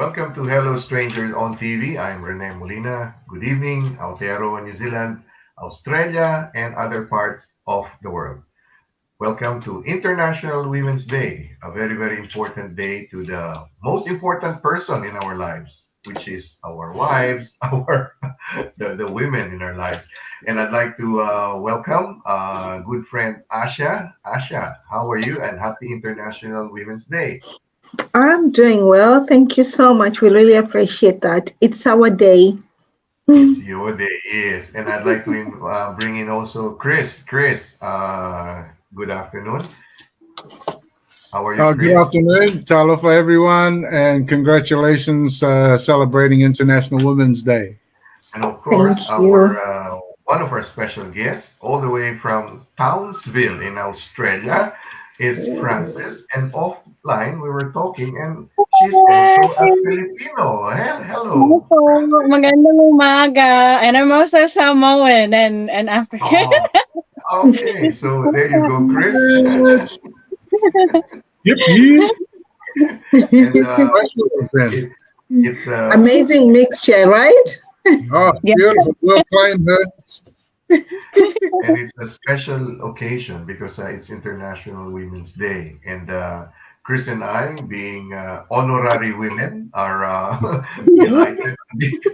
Welcome to Hello Strangers on TV. I'm Rene Molina. Good evening, Aotearoa, New Zealand, Australia, and other parts of the world. Welcome to International Women's Day, a very, very important day to the most important person in our lives, which is our wives, our the women in our lives. And I'd like to welcome good friend Asha. Asha, how are you? And happy International Women's Day. I'm doing well. Thank you so much. We really appreciate that. It's our day. It's your day, yes. And I'd like to bring in also Chris. Chris, good afternoon. How are you, Good Chris? afternoon, Talofa, everyone, and congratulations celebrating International Women's Day. And of course, Thank our you. one of our special guests, all the way from Townsville in Australia, is Frances. And offline, we were talking, and she's also a Hi! Filipino. Ano Hello, po, Frances. magandang umaga. And I'm also Samoan and African. Oh, okay. So there you go, Chris. What? Yep, yep. And Nice little thing. it, it's Amazing mixture, right? Oh, Yeah. beautiful. Well playing her. and it's a special occasion because it's International Women's Day, and Chris and I, being honorary women, are delighted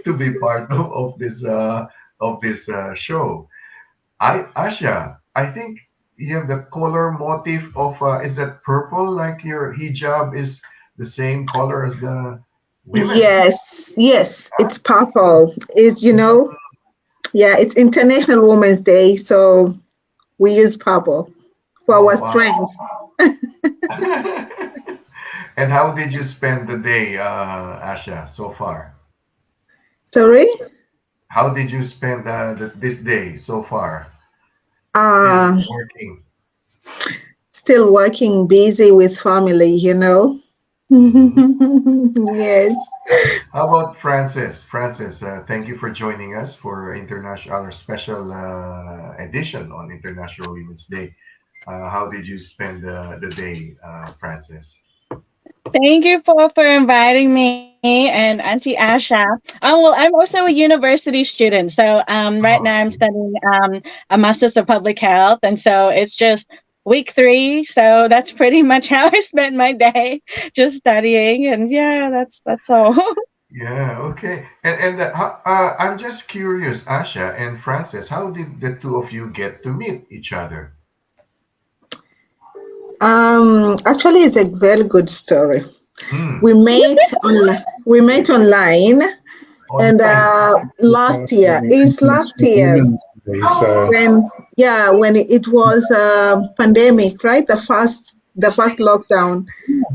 to be part of this show. Asha, I think you have the color motif of is that purple? Like your hijab is the same color as the women. Yes, yes, it's purple. It's International Women's Day, so we use purple for Oh our wow! strength. And how did you spend the day, Asha, so far? Sorry? How did you spend this day so far? Still Uh, working. Still working, busy with family. Hmm. Yes. How about Francis? Francis, thank you for joining us for our special edition on International Women's Day. How did you spend the day, Francis? Thank you for inviting me and Auntie Asha. Well, I'm also a university student. So right now Oh, I'm okay. studying a master's of public health. And so it's just week 3. So that's pretty much how I spent my day, just studying. And yeah, that's all. Yeah, okay. I'm just curious, Asha and Francis, how did the two of you get to meet each other? Actually, it's a very good story. Hmm. We met online, and Online. We're last year celebrating is last International year Women's Day. So, when it was pandemic, right? The first lockdown,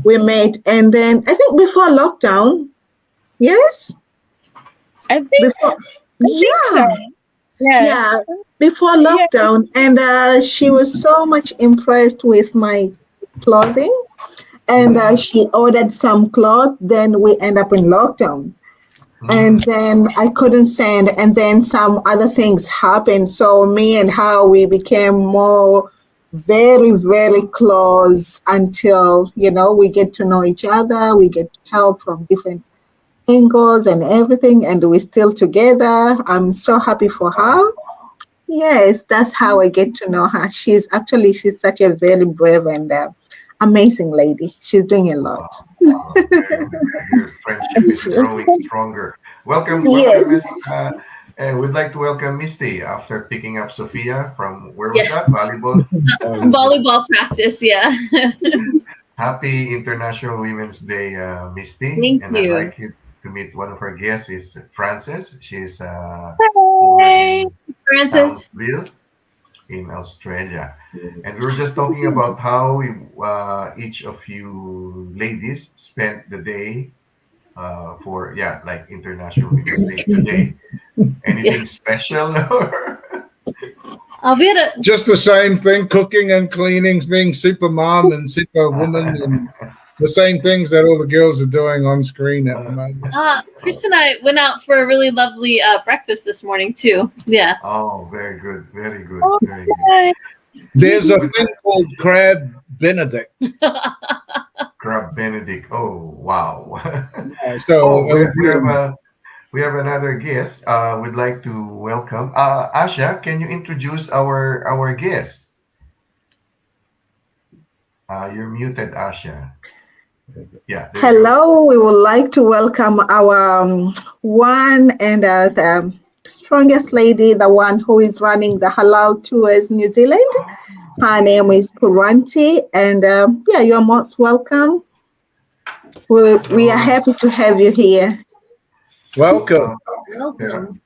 we met, and then I think before lockdown, yes, I think before, I think so. yeah, Yeah. yeah, before Yeah. lockdown, and she was so much impressed with my clothing, and Hmm. she ordered some clothes. Then we end up in lockdown, Hmm. and then I couldn't send, and then some other things happened. So me and her, we became more very, very close until we get to know each other. We get help from different angles and everything, and we're still together. I'm so happy for Wow. her. Yes, that's how I get to know her. She's such a very brave and amazing lady. She's doing a lot. Wow. Wow. Very good. Very good. Friendship is growing stronger. Welcome, Yes. Miss. We'd like to welcome Misty after picking up Sophia from where was Yes, that? Volleyball. volleyball practice. Yeah. Happy International Women's Day, Misty. Thank And I'd you. like you to meet one of our guests is Frances. She's over Hi. in Francis. Townsville in Australia. And we were just talking about how each of you ladies spent the day for, yeah, like International Women's Day today. Yeah. Anything special? Or We had a just the same thing, cooking and cleaning, being super mom and super woman, and the same things that all the girls are doing on screen at the uh, moment. Chris and I went out for a really lovely breakfast this morning too. Yeah. oh, very good, very good, Oh, very good. hi. There's a With thing called crab Benedict. crab Barbara Benedict. Oh, wow. So Oh, it would we have another guest. We'd like to welcome Asha. Can you introduce our guest? You're muted, Asha. Yeah, there you go. Hello, we would like to welcome our one and strongest lady, the one who is running the Halal Tours New Zealand. Her name is Puranti, and yeah, you're most welcome. We are happy to have you here. welcome. Welcome.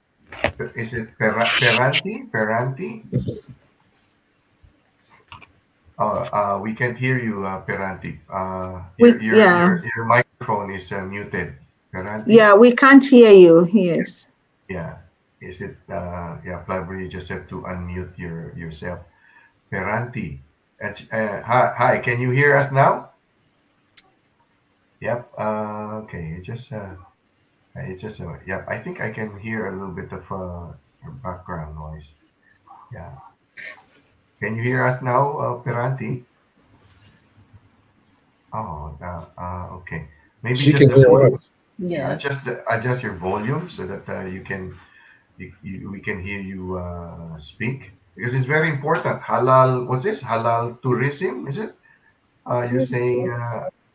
Is it Peranti? Peranti? We can't hear you, Peranti. Your microphone is muted. Peranti? Yeah, we can't hear you. Yes. Yeah. Is it? Yeah, probably you just have to unmute yourself. Peranti. Hi. Can you hear us now? Yep. Okay. Yep. I think I can hear a little bit of background noise. Yeah. Can you hear us now, Peranti? Oh, okay. Maybe She just can the hear volume. us. Yeah. Adjust your volume so that we can hear you speak, because it's very important. Halal. What's this? Halal tourism, is it? You're saying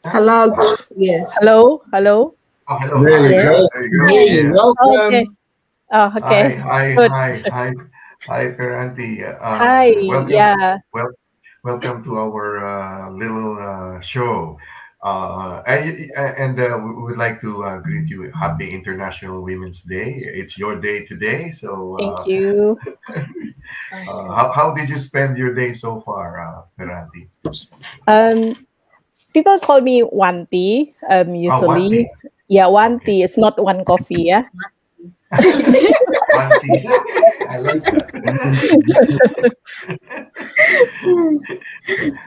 Halal, yes. Hello, hello. oh, hello. There Hi. you Yeah. go. There you go. Hey, Yeah. welcome. Okay. Oh, okay. Good. Hi, Peranti. Hi. Yeah. Welcome to our little show. We would like to greet you. Happy International Women's Day. It's your day today. So, Thank you. how did you spend your day so far, Peranti? People call me Wanti. Usually. Wanti. Yeah, Wanti. Okay. It's not one coffee. Yeah. Wanti. I like that.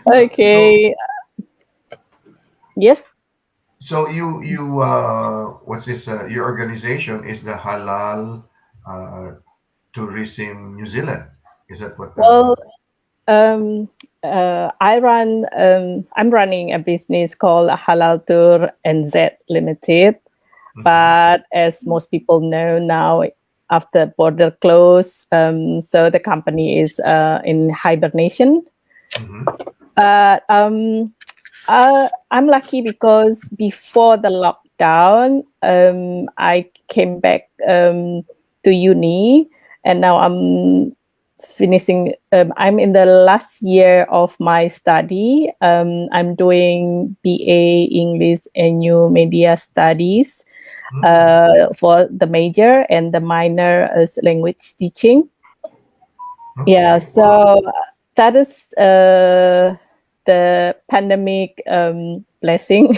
Okay. Yes. So what's this? Your organization is the Halal Tourism New Zealand. Is that what? Well, I'm running a business called Halal Tour NZ Limited. But as most people know now, after border close, so the company is in hibernation. But I'm lucky because before the lockdown, I came back to uni, and now I'm finishing. I'm in the last year of my study. I'm doing BA English and New Media Studies for the major, and the minor is language teaching. Okay. Yeah, so that is the pandemic blessing.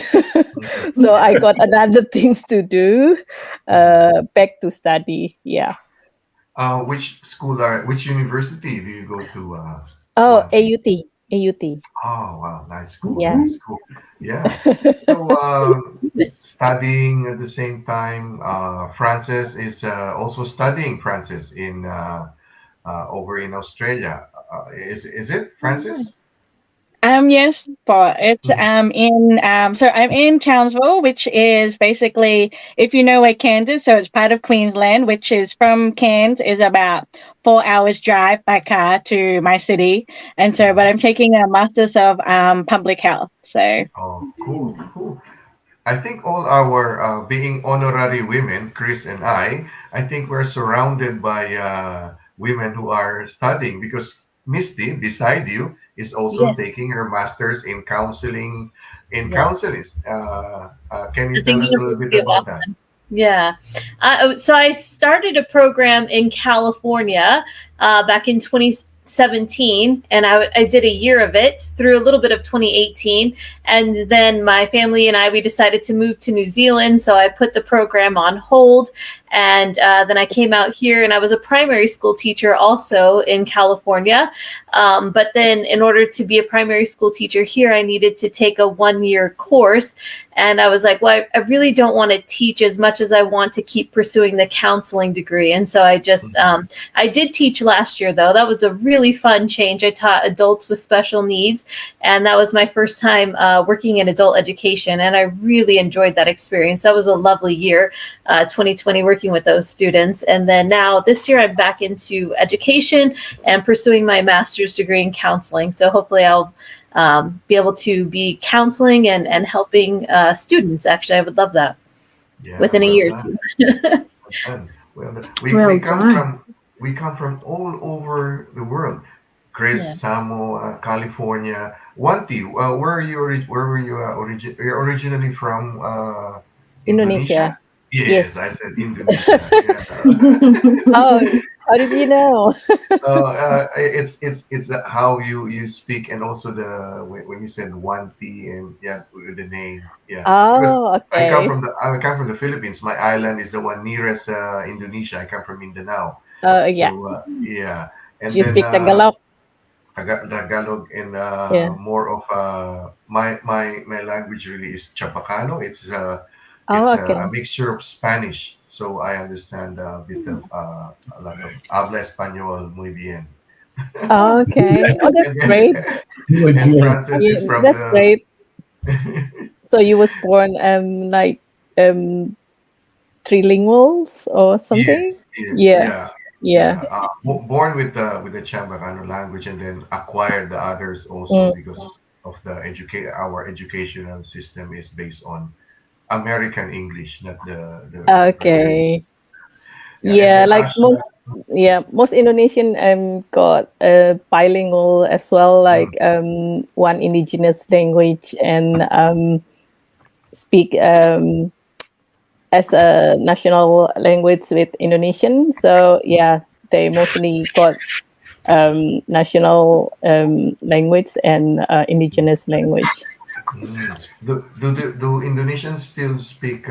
So I got another things to do, back to study. Yeah. Which university do you go to? Oh, Wanti? AUT. Oh, wow, nice school, Yeah. nice school. Yeah. So, studying at the same time, Frances is also studying. Frances in over in Australia. Is it Frances? Yes, but it's so I'm in Townsville, which is basically, if you know where Cairns is, so it's part of Queensland, which is from Cairns is about 4 hours drive by car to my city. And so, but I'm taking a master's of public health. So Oh, cool. I think all our being honorary women, Chris and I think we're surrounded by women who are studying, because Misty, beside you, is also Yes. taking her master's in counseling. In Yes. counseling, can you At the tell us a little bit University of about that? Auckland. Yeah. So I started a program in California back in 2017, and I did a year of it through a little bit of 2018. And then my family and we decided to move to New Zealand. So I put the program on hold. And then I came out here, and I was a primary school teacher also in California. But then in order to be a primary school teacher here, I needed to take a 1-year course. And I was like, well, I really don't want to teach as much as I want to keep pursuing the counseling degree. And so I just, I did teach last year, though. That was a really fun change. I taught adults with special needs, and that was my first time working in adult education. And I really enjoyed that experience. That was a lovely year, 2020, working with those students. And then now this year, I'm back into education and pursuing my master's degree in counseling. So hopefully I'll be able to be counseling and helping students. Actually, I would love that within a year or two. We come from all over the world. Chris, Samoa, California. Wanti, where were you you're originally from? Indonesia. Yes, I said Indonesia. Oh, how did you know? It's how you speak, and also when you said Wanti and the name. Yeah. Oh, I okay. come from the Philippines. My island is the one nearest Indonesia. I come from Mindanao. Yeah. So, yeah. And You then, speak Tagalog? Tagalog, and more of my language really is Chabacano. It's okay. a mixture of Spanish, so I understand a bit of a lot of habla español muy bien. Okay. Oh, that's And then- great. And Francis is from That's the great. So you was born trilinguals or something? Yes, Yeah. born with the Chabacano language, and then acquired the others also because of our educational system is based on American English, not the Okay. Yeah, and then like most Indonesian got bilingual as well, like one indigenous language and speak as a national language with Indonesian. So yeah, they mostly got national language and indigenous language. Do Indonesians still speak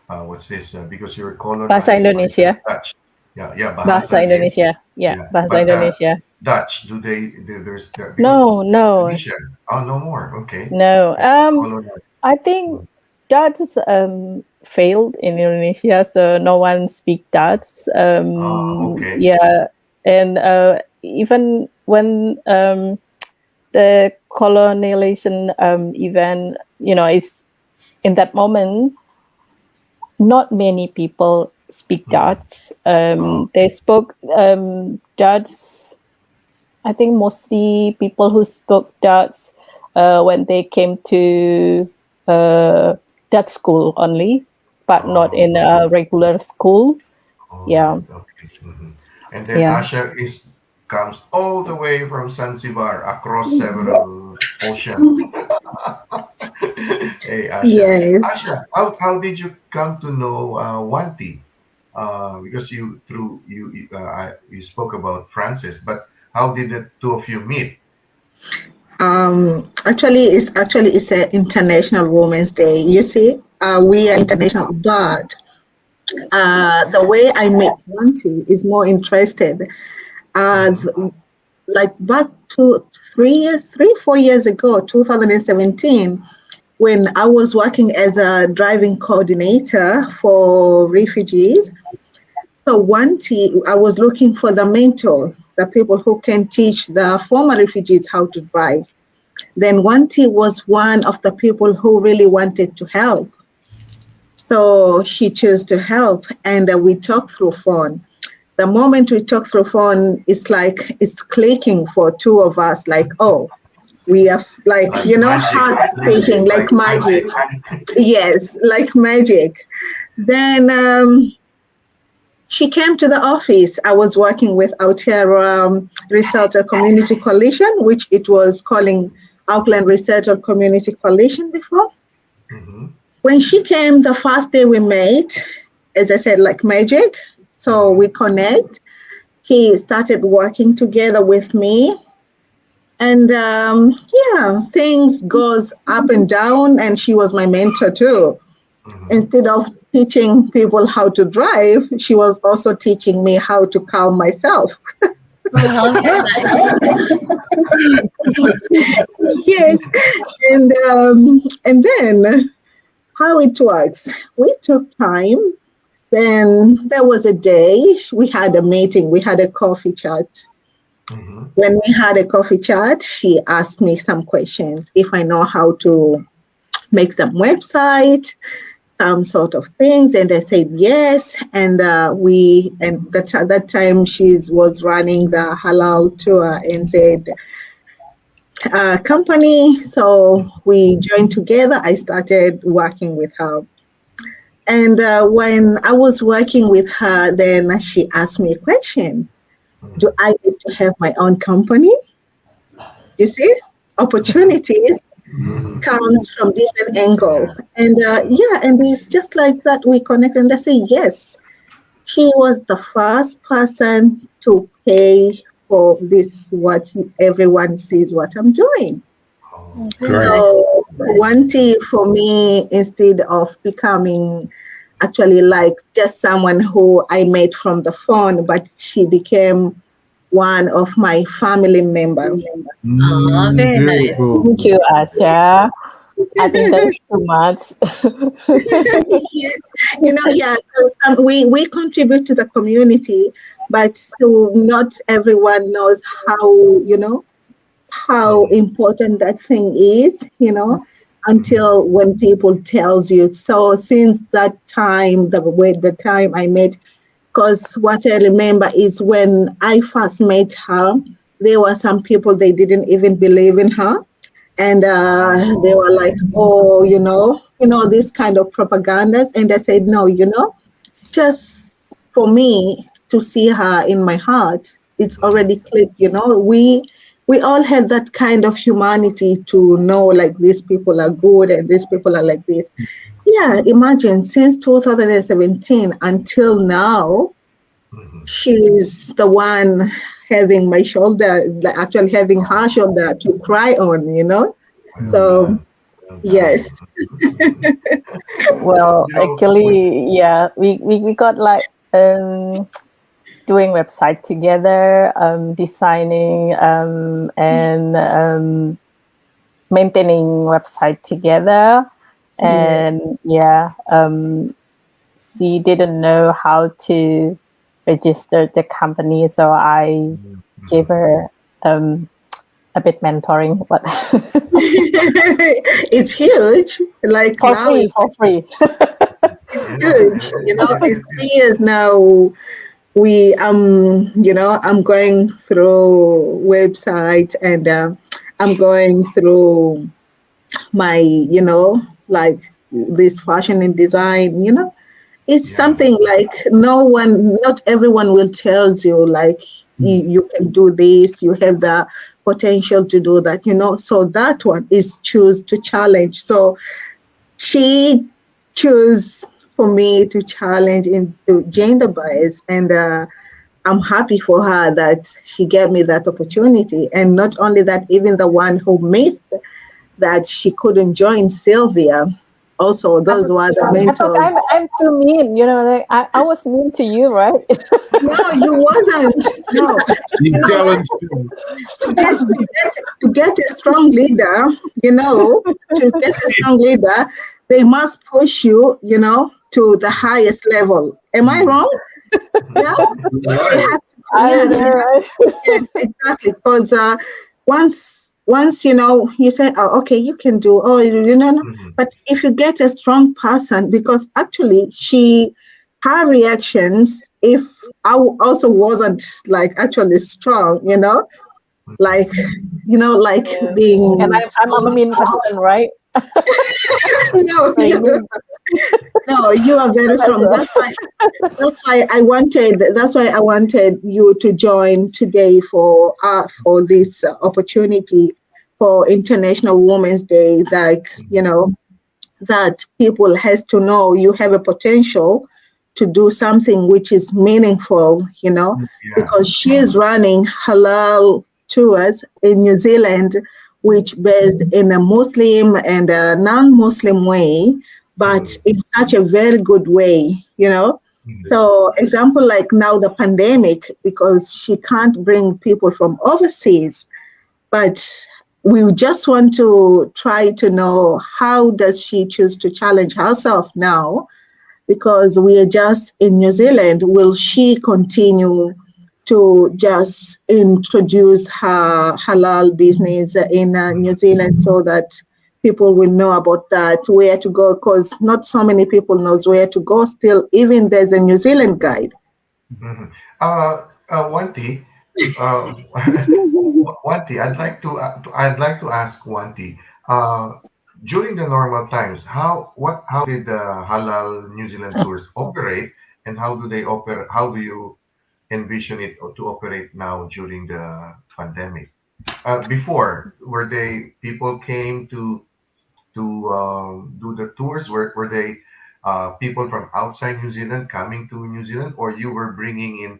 what's this? Because you're colonized Bahasa Indonesia. by Dutch. Yeah, Bahasa yes. Indonesia. Yeah, Bahasa But, Indonesia. Dutch, do they? There's because No. Indonesia. Oh, no more. Okay. No. Colonized. I think Dutch failed in Indonesia, so no one speak Dutch. Okay. Yeah, and even when the colonialization event, it's in that moment, not many people speak Dutch. They spoke Dutch. I think mostly people who spoke Dutch when they came to Dutch school only, but not in a regular school. Yeah. Okay. And then Asha comes all the way from Zanzibar across several oceans. Hey, Asha. Yes. Asha, how did you come to know Wanti? Because you spoke about Francis, but how did the two of you meet? Actually, it's an International Women's Day. You see, we are international, but the way I met Wanti is more interested. Like back to 4 years ago, 2017, when I was working as a driving coordinator for refugees. So Wanti, I was looking for the mentor, the people who can teach the former refugees how to drive. Then Wanti was one of the people who really wanted to help. So she chose to help, and we talked through phone. The moment we talk through phone, it's like it's clicking for two of us, like, oh, we are like heart speaking, like magic. Yes, like magic. Then she came to the office. I was working with Aotearoa Resettler Community Coalition, which it was calling Auckland Resettler Community Coalition before. When she came, the first day we met, as I said, like magic. So we connect. She started working together with me. And things goes up and down, and she was my mentor too. Instead of teaching people how to drive, she was also teaching me how to calm myself. Oh, very nice. Yes, and then how it works. We took time. Then there was a day we had a meeting. We had a coffee chat. When we had a coffee chat, she asked me some questions if I know how to make some website, some sort of things, and I said yes. And that time she was running the halal tour and said company. So we joined together. I started working with her. And when I was working with her, then she asked me a question. Do I need to have my own company? You see, opportunities comes from different angle. And and it's just like that we connect and I say yes. She was the first person to pay for this, what everyone sees what I'm doing. Great. So one thing for me, instead of becoming actually like just someone who I met from the phone, but she became one of my family member. Oh, very nice. Beautiful. Thank you, Asha. I think that's too much. Yes, because we contribute to the community, but so not everyone knows how important that thing is, until when people tells you. So since that time, the time I met, because what I remember is when I first met her, there were some people they didn't even believe in her, and they were like, oh, this kind of propagandas, and I said no, just for me to see her in my heart, it's already clicked. We all have that kind of humanity to know like these people are good and these people are like this. Yeah, imagine since 2017 until now, she's the one having my shoulder, like actually having her shoulder to cry on. So yes. Well, actually, yeah, we got like doing website together, designing and maintaining website together, and she didn't know how to register the company, so I gave her a bit mentoring, but It's huge. Like for now free, for free. it's huge. It's 3 years now. I'm going through website and I'm going through my, like this fashion and design. It's something like not everyone will tell you like you can do this, you have the potential to do that, so that one is choose to challenge. So she chose for me to challenge into gender bias, and I'm happy for her that she gave me that opportunity. And not only that, even the one who missed that she couldn't join, Sylvia. Also, those were the I thought mentors. I'm too mean, like I was mean to you, right? No, you wasn't. No. You challenged him. To get a strong leader, they must push you, to the highest level. Am I wrong? Yeah. Yes, exactly. Because once you say, oh, okay, you can do, but if you get a strong person, because actually her reactions, if I also wasn't like actually strong, like being. And I'm a mean person, right? No, you are very strong. That's why I wanted you to join today for this opportunity for International Women's Day. Like, that people has to know you have a potential to do something which is meaningful, because she is running halal tours in New Zealand, which based in a Muslim and a non-Muslim way, but Mhm. in such a very good way, you know. Mhm. So, example like now the pandemic, because she can't bring people from overseas, but we just want to try to know how does she choose to challenge herself now, because we are just in New Zealand. Will she continue to just introduce her halal business in New Zealand so that people will know about that, where to go? Because not so many people knows where to go still. Even there's a New Zealand guide. Mhm. Wanti, uh, Wanti, I'd like to ask Wanti, during the normal times, how did the Halal New Zealand tours operate, and how do they operate? How do you envision it to operate now during the pandemic? Before, were they people came to do the tours? Were they people from outside New Zealand coming to New Zealand, or you were bringing in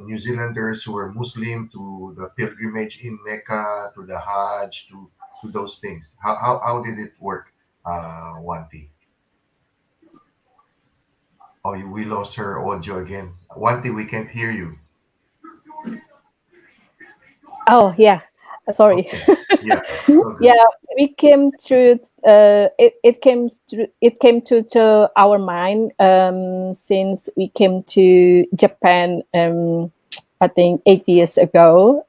New Zealanders who were Muslim to the pilgrimage in Mecca, to the Hajj, to those things? How did it work, Wanti? Oh, we lost her audio again. Wanti, we can't hear you. Oh yeah, sorry. Okay. Yeah, it's all good. Yeah, we came through. It came to our mind since we came to Japan. I think 8 years ago.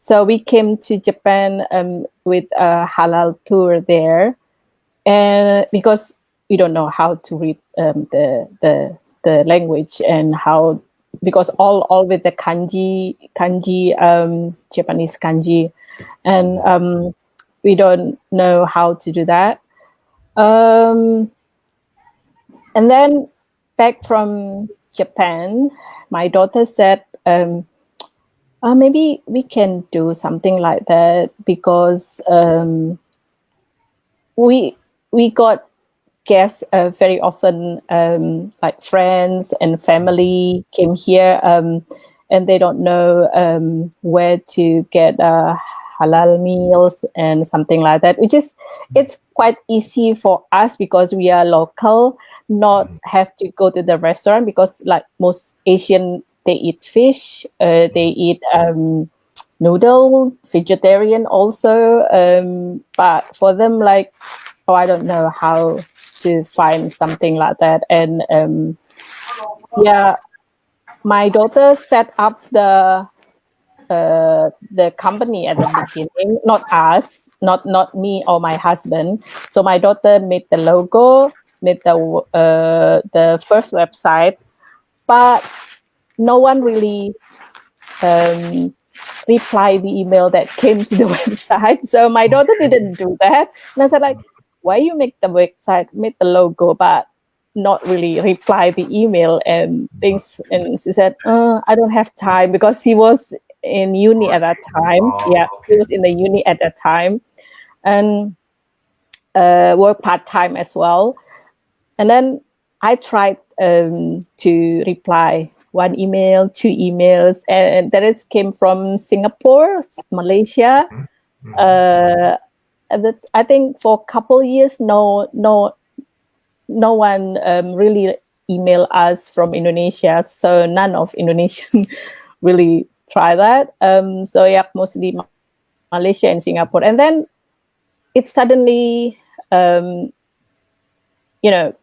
So we came to Japan with a halal tour there, and because we don't know how to read the language and how, because all with the kanji Japanese kanji, and we don't know how to do that. um and then back from Japan, my daughter said, maybe we can do something like that, because we got guests very often, like friends and family came here, and they don't know where to get halal meals and something like that, which is, it's quite easy for us because we are local, not Mhm. have to go to the restaurant, because like most Asian, they eat fish, they eat noodle, vegetarian also, but for them, like, oh, I don't know how to find something like that. And yeah, my daughter set up the company at the beginning, not us, not me or my husband. So my daughter made the logo, made the first website, but no one really um, replied the email that came to the website. So my daughter didn't do that. And I said, like, why you make the website, make the logo, but not really reply the email and things? And she said, I don't have time, because she was in uni at that Working. time. Yeah, Oh, she okay. was in the uni at that time, and work part time as well. And then I tried to reply one email, two emails, and that is came from Singapore, Malaysia. Mhm. Mhm. Uh, I think for a couple years, no one really email us from Indonesia. So none of Indonesian really try that. So yeah, mostly Malaysia and Singapore, and then it suddenly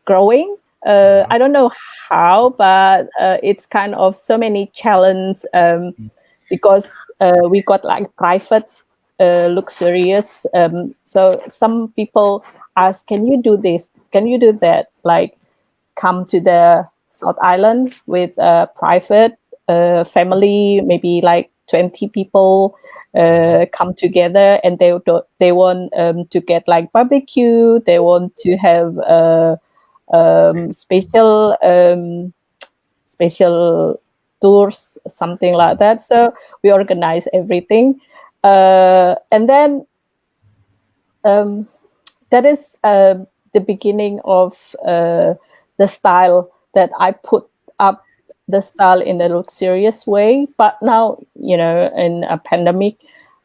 growing. Mhm. I don't know how, but it's kind of so many challenges, because we got like private, luxurious. So some people ask, "Can you do this? Can you do that?" Like, come to the South Island with a private family, maybe like 20 people. Come together, and they want to get like barbecue. They want to have special tours, something like that. So we organize everything, and then that is the beginning of the style that I put up, the style in a luxurious way. But now, in a pandemic,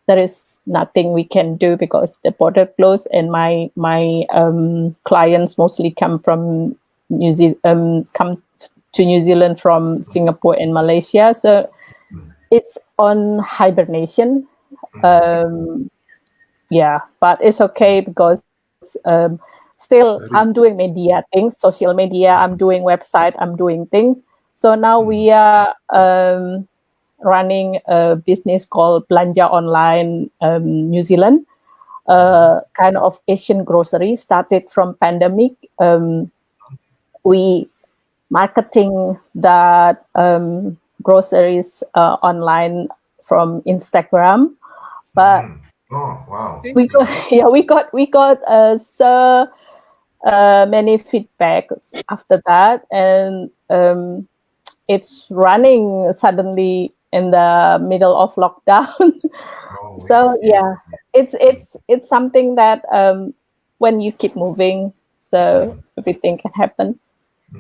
there is nothing we can do because the border closed, and my clients mostly come from come to New Zealand from Singapore and Malaysia, so it's on hibernation. Yeah, but it's okay because still I'm doing media things, social media, I'm doing website, I'm doing things. So now we are running a business called Belanja Online New Zealand, kind of Asian grocery, started from pandemic. We marketing that groceries online from Instagram, but Oh, wow. we got so many feedbacks after that, and it's running suddenly in the middle of lockdown. Oh, So yeah, it's something that when you keep moving, so everything can happen.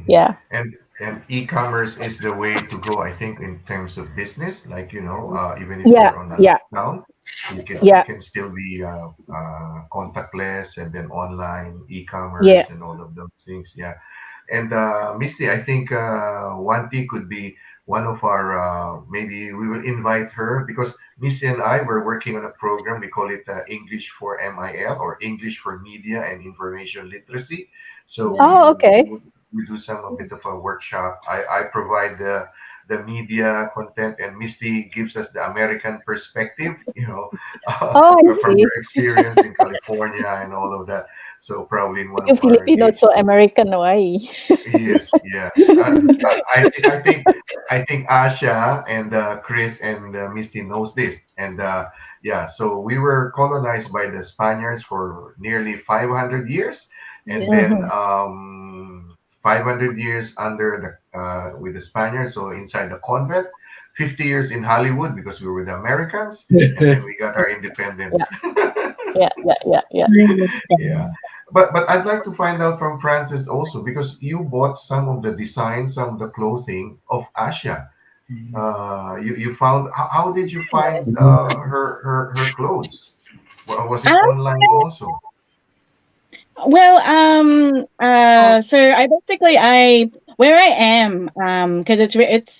Yeah. And e-commerce is the way to go, I think, in terms of business. Like, even if Yeah, you're on a yeah, lockdown, you yeah, can still be contactless and then online yeah. e-commerce and all of those things. Yeah. And Misty, I think Wanti could be one of our, maybe we will invite her because Misty and I were working on a program. We call it English for MIL, or English for Media and Information Literacy. So Oh, okay. we do some a bit of a workshop. I provide the media content, and Misty gives us the American perspective, Oh, I from see. her experience in California and all of that. So probably in one You of our Filipino engagement. so American, why? Yes, yeah. I think Asha and Chris and Misty knows this, and yeah. So we were colonized by the Spaniards for nearly 500 years, and then Mhm. 500 years under the with the Spaniards, so inside the convent. 50 years in Hollywood because we were the Americans, and then we got our independence. Yeah. Yeah. But I'd like to find out from Francis also because you bought some of the designs, some of the clothing of Asha. You found how did you find her clothes? Was it online also? Well, so where I am, because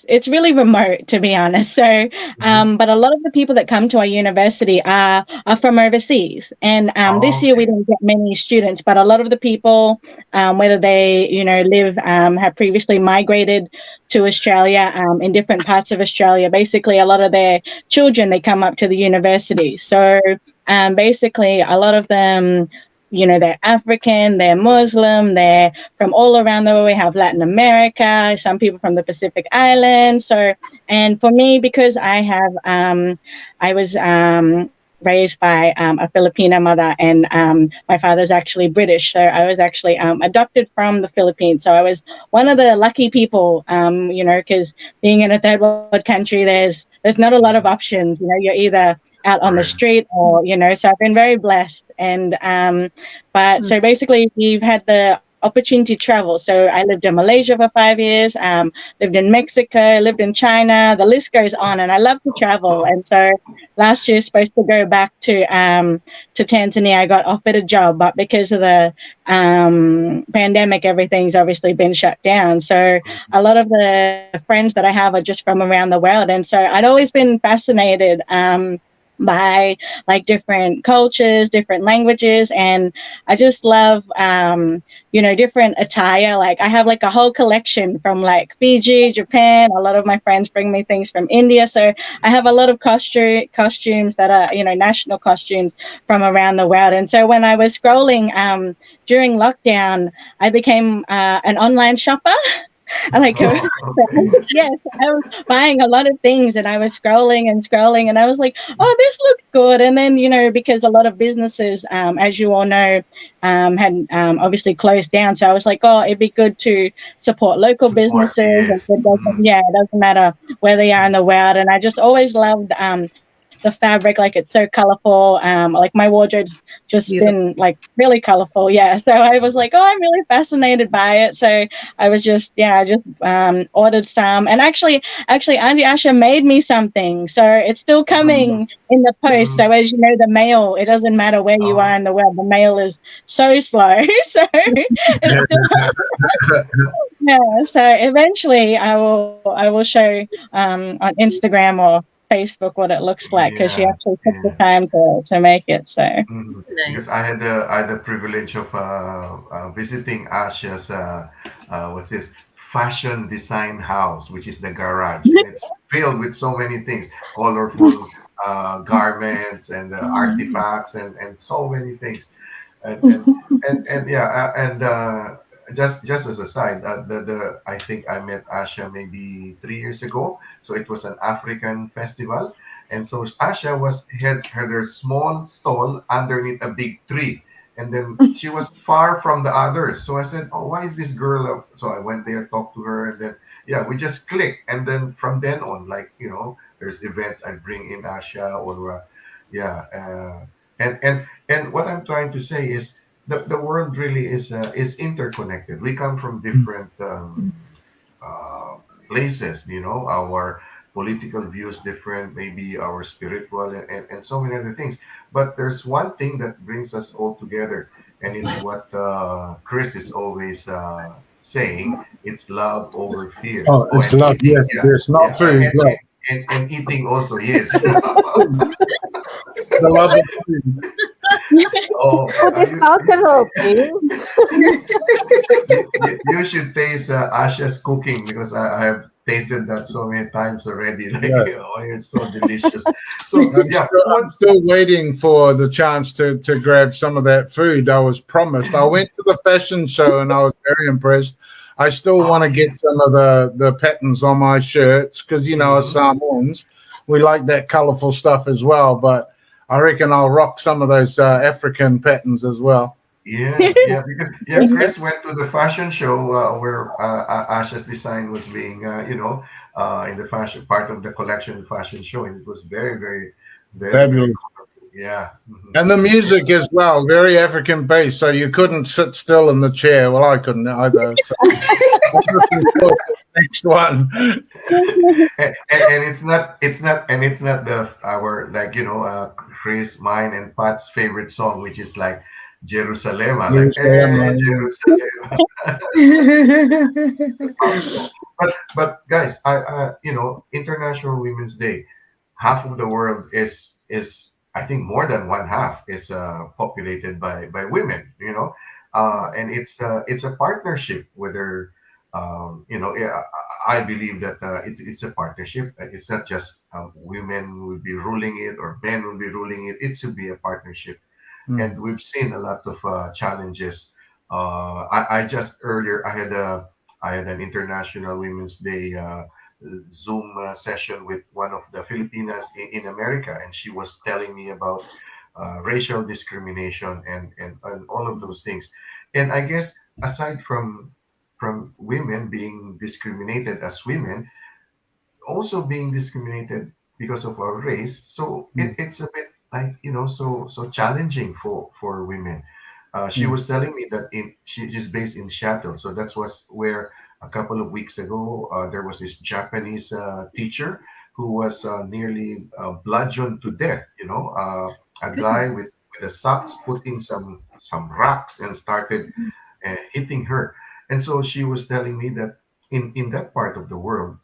it's really remote to be honest. So, Hmm. but a lot of the people that come to our university are from overseas, and Oh, this year we okay. didn't get many students, but a lot of the people, whether they live have previously migrated to Australia, in different parts of Australia. Basically, a lot of their children they come up to the university. So, basically, a lot of them they're African, they're Muslim, they're from all around the world. We have Latin America, some people from the Pacific Islands. So, and for me, because I was raised by a Filipino mother, and my father's actually British. So I was actually adopted from the Philippines. So I was one of the lucky people, because being in a third world country, there's not a lot of options. You're either out on the Right. street or so I've been very blessed. And but so basically we've had the opportunity to travel. So I lived in Malaysia for 5 years, lived in Mexico, lived in China, the list goes on, and I love to travel. And so last year supposed to go back to Tanzania. I got offered a job, but because of the pandemic, everything's obviously been shut down. So a lot of the friends that I have are just from around the world. And so I'd always been fascinated by like different cultures, different languages, and I just love different attire. Like I have like a whole collection from like Fiji, Japan. A lot of my friends bring me things from India, so I have a lot of costumes that are national costumes from around the world. And so when I was scrolling during lockdown, I became an online shopper. I like Oh, okay. yes, I was buying a lot of things, and I was scrolling and scrolling, and I was like, oh, this looks good. And then because a lot of businesses, as you all know, had obviously closed down, so I was like, oh, it'd be good to support local Support, businesses. And yes. Mhm. it doesn't matter where they are in the world. And I just always loved the fabric, like it's so colorful. Like my wardrobe's just been like really colorful. Yeah. So I was like, oh, I'm really fascinated by it. So I was just, I just ordered some. And actually Auntie Asha made me something. So it's still coming in the post. So as you know, the mail, it doesn't matter where you are in the world, the mail is so slow. So it's still, yeah. So eventually I will show on Instagram or Facebook what it looks like, because she actually took the time to make it. So because I had the privilege of visiting Asha's what's this fashion design house, which is the garage, and it's filled with so many things, colorful garments and artifacts and so many things, and yeah, and just as a side, the I think I met Asha maybe 3 years ago. So it was an African festival, and so Asha had her small stall underneath a big tree, and then she was far from the others. So I said, "Oh, why is this girl?" So I went there, talked to her, and then yeah, we just clicked, and then from then on, like there's events I bring in Asha or yeah, and what I'm trying to say is the world really is interconnected. We come from different uh, places, our political views different, maybe our spiritual and so many other things. But there's one thing that brings us all together, and it's what Chris is always saying. It's love over fear. Oh, it's And love. eating, Yes, yeah, yes, not yeah, food. Love. and eating also, yes. The love of food. Oh, Food is cultural, King. you should taste Asha's cooking, because I have tasted that so many times already. Like, Yeah. it's so delicious. So yeah, I'm still waiting for the chance to grab some of that food I was promised. I went to the fashion show and I was very impressed. I still want to get some of the patterns on my shirts because, as Samoans, we like that colorful stuff as well. But I reckon I'll rock some of those African patterns as well. yeah, because Chris went to the fashion show where Asha's design was being, in the fashion part of the collection fashion show, and it was very, very, very, very Fabulous. colorful. Yeah. And the music as well, very African based, so you couldn't sit still in the chair. Well, I couldn't either. So next one. And it's not the our, like, Chris, mine, and Pat's favorite song, which is like Jerusalem, like Jerusalem. But guys, International Women's Day, half of the world is I think more than one half is populated by women, and it's a partnership. Whether yeah, I believe that it's a partnership. It's not just women will be ruling it or men will be ruling it. It should be a partnership, and we've seen a lot of challenges. I just earlier I had an International Women's Day Zoom session with one of the Filipinas in America, and she was telling me about racial discrimination and all of those things. And I guess aside from women being discriminated as women, also being discriminated because of our race. So it's a bit like so challenging for women. She was telling me that she's based in Seattle, so that was where a couple of weeks ago there was this Japanese teacher who was nearly bludgeoned to death. A guy with a socks put in some rocks and started hitting her. And so she was telling me that in that part of the world,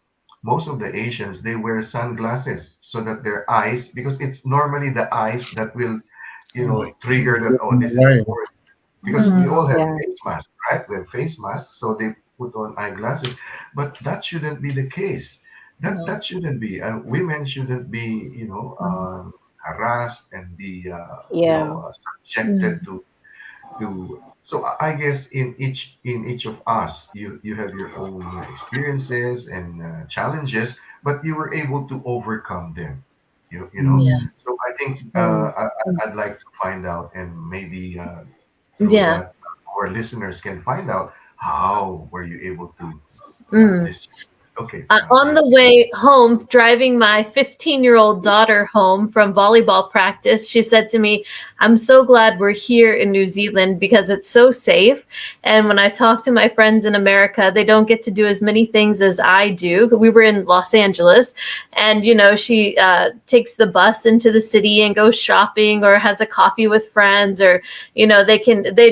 most of the Asians, they wear sunglasses so that their eyes, because it's normally the eyes that will, trigger that. Oh, this is foreign. Because we all have face masks, right? We have face masks, so they put on eyeglasses. But that shouldn't be the case. That shouldn't be. Women shouldn't be, harassed and be, subjected to. So I guess in each of us, you have your own experiences and challenges, but you were able to overcome them. So I think I'd like to find out, and maybe through Yeah. that our listeners can find out how were you able to Mm. this. Okay. On the way home, driving my 15-year-old daughter home from volleyball practice, she said to me, "I'm so glad we're here in New Zealand because it's so safe. And when I talk to my friends in America, they don't get to do as many things as I do." We were in Los Angeles, and she takes the bus into the city and goes shopping or has a coffee with friends, or she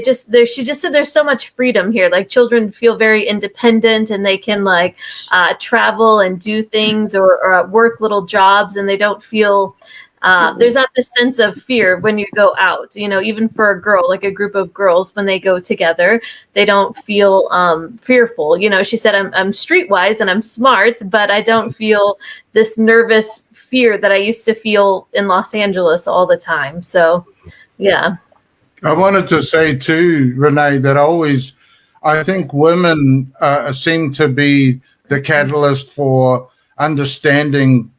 just said there's so much freedom here. Like, children feel very independent, and they can travel and do things or work little jobs, and they don't feel there's not this sense of fear when you go out. Even for a girl, like a group of girls, when they go together, they don't feel fearful. She said, I'm streetwise and I'm smart, but I don't feel this nervous fear that I used to feel in Los Angeles all the time. So yeah. I wanted to say too, Renee, that I think women seem to be the catalyst for understanding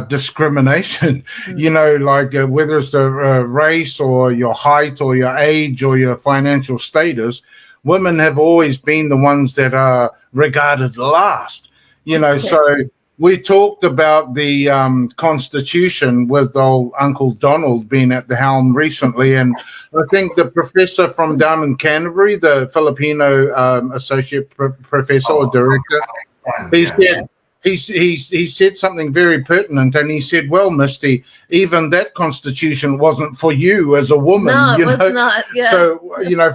discrimination, whether it's a race or your height or your age or your financial status. Women have always been the ones that are regarded last, so we talked about the Constitution with old Uncle Donald being at the helm recently, and I think the professor from down in Canterbury, the Filipino associate professor or director, he said something very pertinent, and he said, "Well, Misty, even that Constitution wasn't for you as a woman." No, it was not. Yeah. So,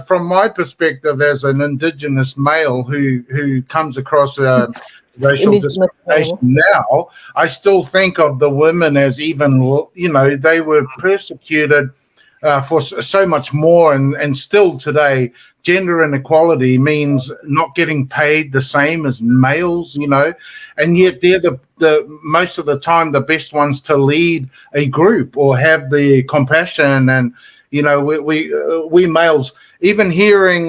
from my perspective as an Indigenous male who comes across racial discrimination now, I still think of the women as even, they were persecuted for so much more, and still today, gender inequality means not getting paid the same as males, and yet they're the most of the time the best ones to lead a group or have the compassion. And we males, even hearing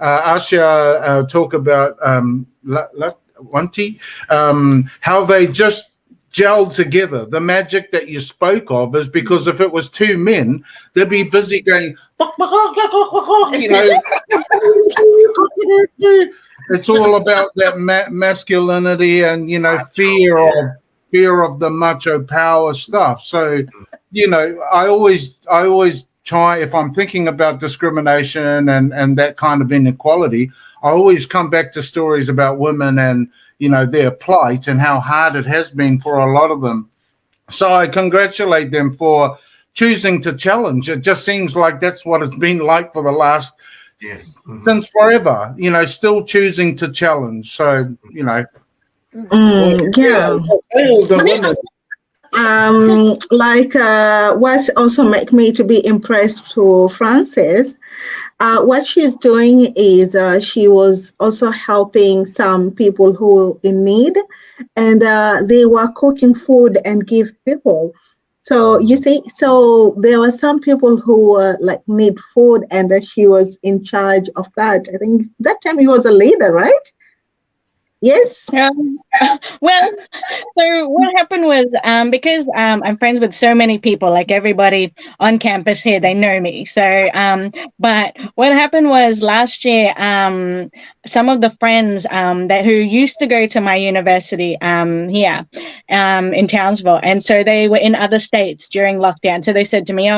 Asha talk about Wanti, how they just gelled together. The magic that you spoke of is because if it was two men, they'd be busy going, it's all about that masculinity and fear of the macho power stuff. So I always try, if I'm thinking about discrimination and that kind of inequality, I always come back to stories about women and their plight and how hard it has been for a lot of them. So I congratulate them for choosing to challenge. It just seems like that's what it's been like for the last since forever, still choosing to challenge. So, what also make me to be impressed to Frances, what she's doing is she was also helping some people who in need, and they were cooking food and give people. So you see, so there were some people who were need food, and she was in charge of that. I think that time he was a leader, right? Yes. Well, so what happened was because I'm friends with so many people, like everybody on campus here, they know me. So, but what happened was last year, some of the friends who used to go to my university here in Townsville, and so they were in other states during lockdown. So they said to me,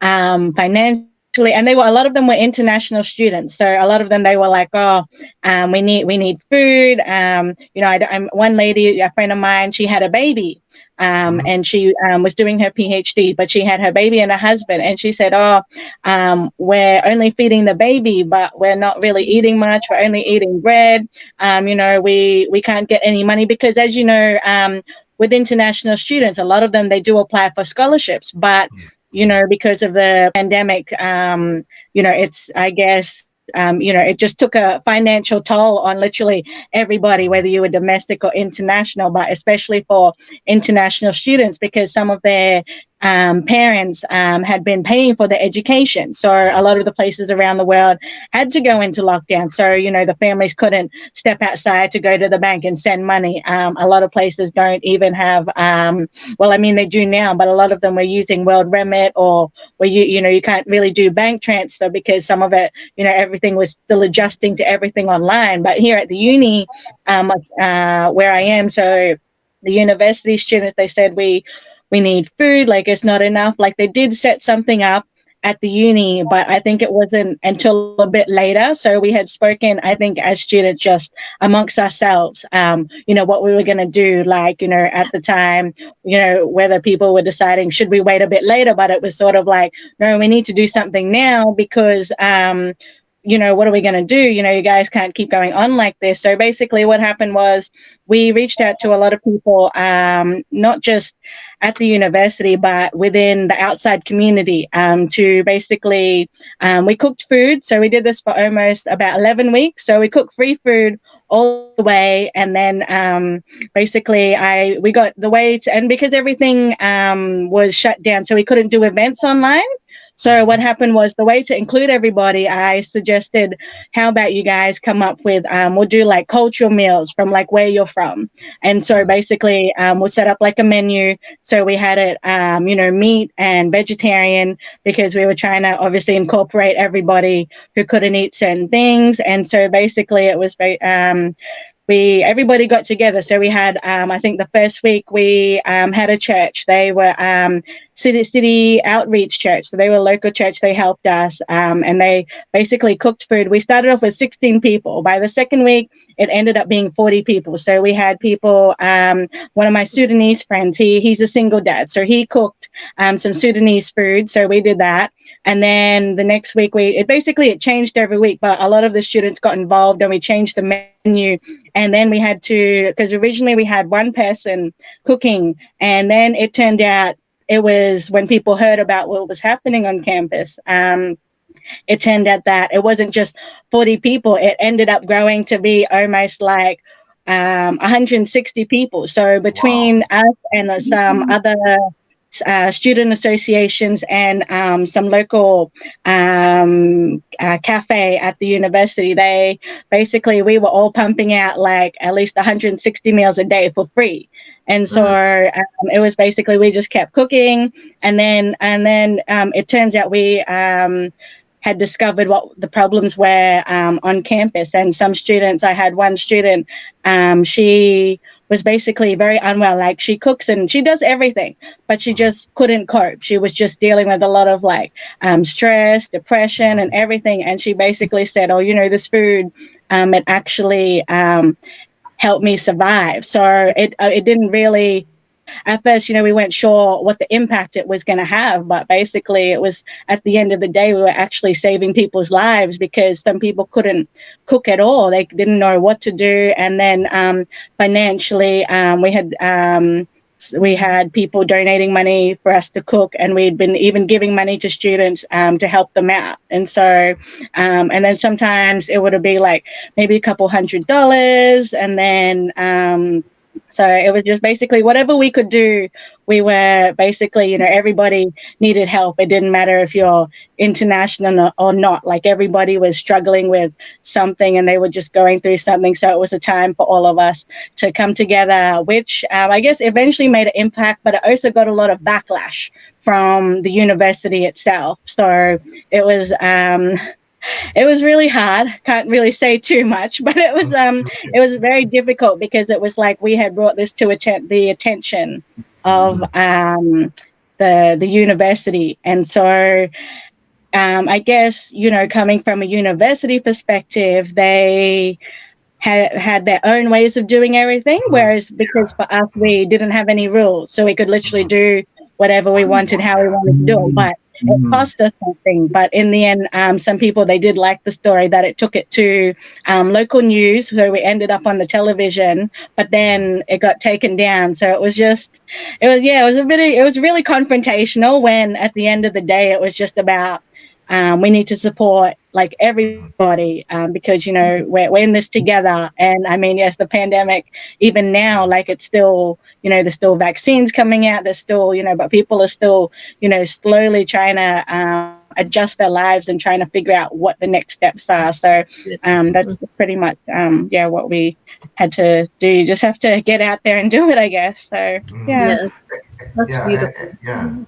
financially. And a lot of them were international students. So a lot of them, they were like, we need food. One lady, a friend of mine, she had a baby, and she was doing her PhD, but she had her baby and a husband. And she said, we're only feeding the baby, but we're not really eating much. We're only eating bread. We can't get any money because, as you know, with international students, a lot of them, they do apply for scholarships, but because of the pandemic, it's, I guess, it just took a financial toll on literally everybody, whether you were domestic or international, but especially for international students, because some of their parents had been paying for their education. So a lot of the places around the world had to go into lockdown. So, the families couldn't step outside to go to the bank and send money. A lot of places don't even have, they do now, but a lot of them were using World Remit, or where you can't really do bank transfer because some of it, everything was still adjusting to everything online. But here at the uni, where I am, so the university students, they said we need food, like it's not enough. Like they did set something up at the uni, but I think it wasn't until a bit later. So we had spoken, I think, as students just amongst ourselves, what we were going to do, like, at the time, whether people were deciding, should we wait a bit later? But it was sort of like, no, we need to do something now because, what are we going to do? You guys can't keep going on like this. So basically what happened was we reached out to a lot of people, not just at the university, but within the outside community, to basically, we cooked food. So we did this for almost about 11 weeks. So we cooked free food all the way. And then basically we got the way to, and because everything was shut down, so we couldn't do events online. So what happened was, the way to include everybody, I suggested, how about you guys come up with, we'll do like cultural meals from like where you're from. And so basically we'll set up like a menu. So we had it, meat and vegetarian, because we were trying to obviously incorporate everybody who couldn't eat certain things. And so basically it was everybody got together. So we had, I think the first week we had a church. They were city outreach church. So they were a local church. They helped us, and they basically cooked food. We started off with 16 people. By the second week, it ended up being 40 people. So we had people, one of my Sudanese friends, he's a single dad. So he cooked some Sudanese food. So we did that. And then the next week, it changed every week, but a lot of the students got involved and we changed the menu. And then we had to, because originally we had one person cooking, and then it turned out it was, when people heard about what was happening on campus, it turned out that it wasn't just 40 people. It ended up growing to be almost like 160 people. So between us and some other student associations and some local cafe at the university, we were all pumping out like at least 160 meals a day for free. And so it was basically, we just kept cooking, and then it turns out we had discovered what the problems were on campus. And some students, I had one student, she was basically very unwell. Like, she cooks and she does everything, but she just couldn't cope. She was just dealing with a lot of like stress, depression, and everything. And she basically said, oh, this food, it actually helped me survive. So it didn't really, at first, we weren't sure what the impact it was going to have, but basically it was, at the end of the day, we were actually saving people's lives, because some people couldn't cook at all. They didn't know what to do. And then financially, we had people donating money for us to cook, and we'd been even giving money to students to help them out. And so, and then sometimes it would be like maybe a couple $100, and then so it was just basically whatever we could do. We were basically, everybody needed help. It didn't matter if you're international or not. Like, everybody was struggling with something, and they were just going through something. So it was a time for all of us to come together, which I guess eventually made an impact, but it also got a lot of backlash from the university itself. So it was really hard. Can't really say too much, but it was very difficult, because it was like we had brought this to the attention of the university. And so I guess, coming from a university perspective, they had their own ways of doing everything, whereas because for us, we didn't have any rules, so we could literally do whatever we wanted, how we wanted to do it. But it cost us something. But in the end, some people, they did like the story, that it took it to local news. So we ended up on the television, but then it got taken down. So it was really confrontational, when at the end of the day, it was just about, we need to support like everybody, because we're in this together. And I mean, yes, the pandemic, even now, like it's still, there's still vaccines coming out. There's still, but people are still, slowly trying to adjust their lives and trying to figure out what the next steps are. So that's pretty much what we had to do. You just have to get out there and do it, I guess. So Yes, that's yeah, beautiful.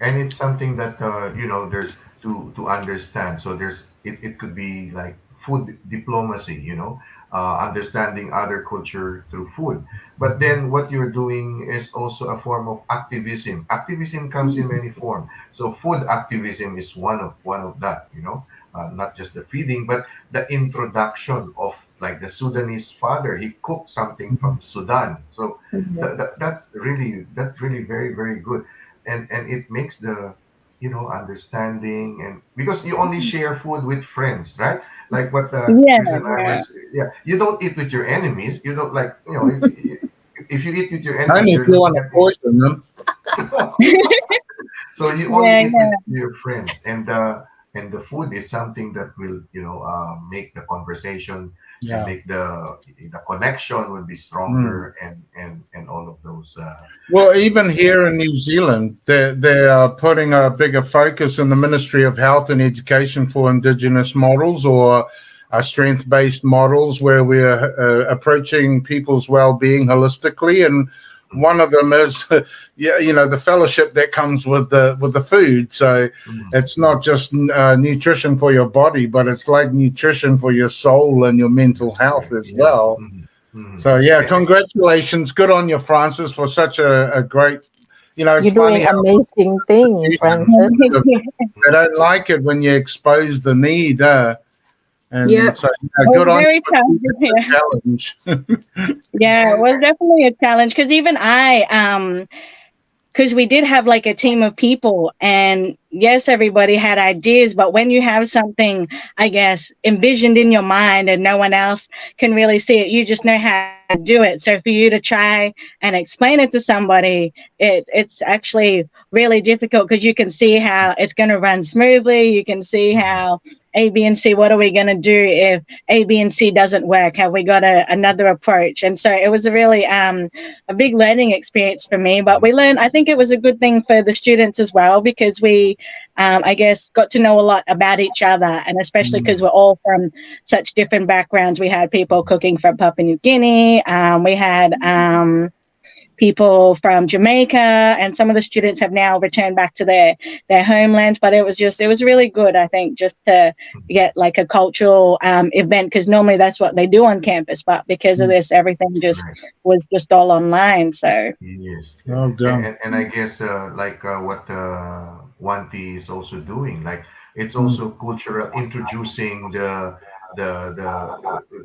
and it's something that there's to understand. So it could be like food diplomacy, understanding other culture through food. But then what you're doing is also a form of activism. Activism comes in many forms. So food activism is one of that. Not just the feeding, but the introduction of, like, the Sudanese father. He cooked something from Sudan. So that's really very, very good, and it makes the understanding, and because you only share food with friends, right? Like what Chris and I was, you don't eat with your enemies. You don't, like, if you eat with your enemies, Only if you're you looking want to poison them. so you only eat with your friends, and the food is something that will make the conversation and make the connection will be stronger, and all of those. Well, even here in New Zealand, they are putting a bigger focus in the Ministry of Health and Education for Indigenous models, or strength-based models, where we're approaching people's well-being holistically. And one of them is, the fellowship that comes with the food. So it's not just nutrition for your body, but it's like nutrition for your soul and your mental health as well. So congratulations, good on you, Francis, for such a great. It's You're funny doing amazing thing, Francis. they don't like it when you expose the need. And so good on very you for the challenge. it was definitely a challenge, because even I because we did have like a team of people, and yes, everybody had ideas, but when you have something, I guess, envisioned in your mind and no one else can really see it, you just know how to do it. So for you to try and explain it to somebody, it's actually really difficult, because you can see how it's going to run smoothly. You can see how A, B, and C, what are we going to do if A, B, and C doesn't work? Have we got another approach? And so it was a really a big learning experience for me, but we learned, I think it was a good thing for the students as well, because we, I guess, got to know a lot about each other, and especially because we're all from such different backgrounds. We had people cooking from Papua New Guinea. We had people from Jamaica, and some of the students have now returned back to their homelands. But it was really good, I think, just to get like a cultural event, because normally that's what they do on campus, but because of this, everything was just all online. So yes, well done. and I guess like what Wanti is also doing, like it's also cultural, introducing the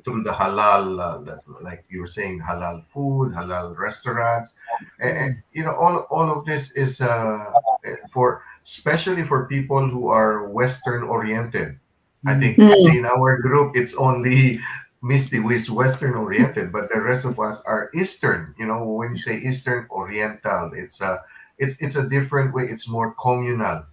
through the halal, that, like you were saying, halal food, halal restaurants, and all of this is for, especially for people who are Western oriented. I think in our group it's only Misty who is Western oriented, but the rest of us are Eastern. When you say Eastern Oriental, it's a different way. It's more communal.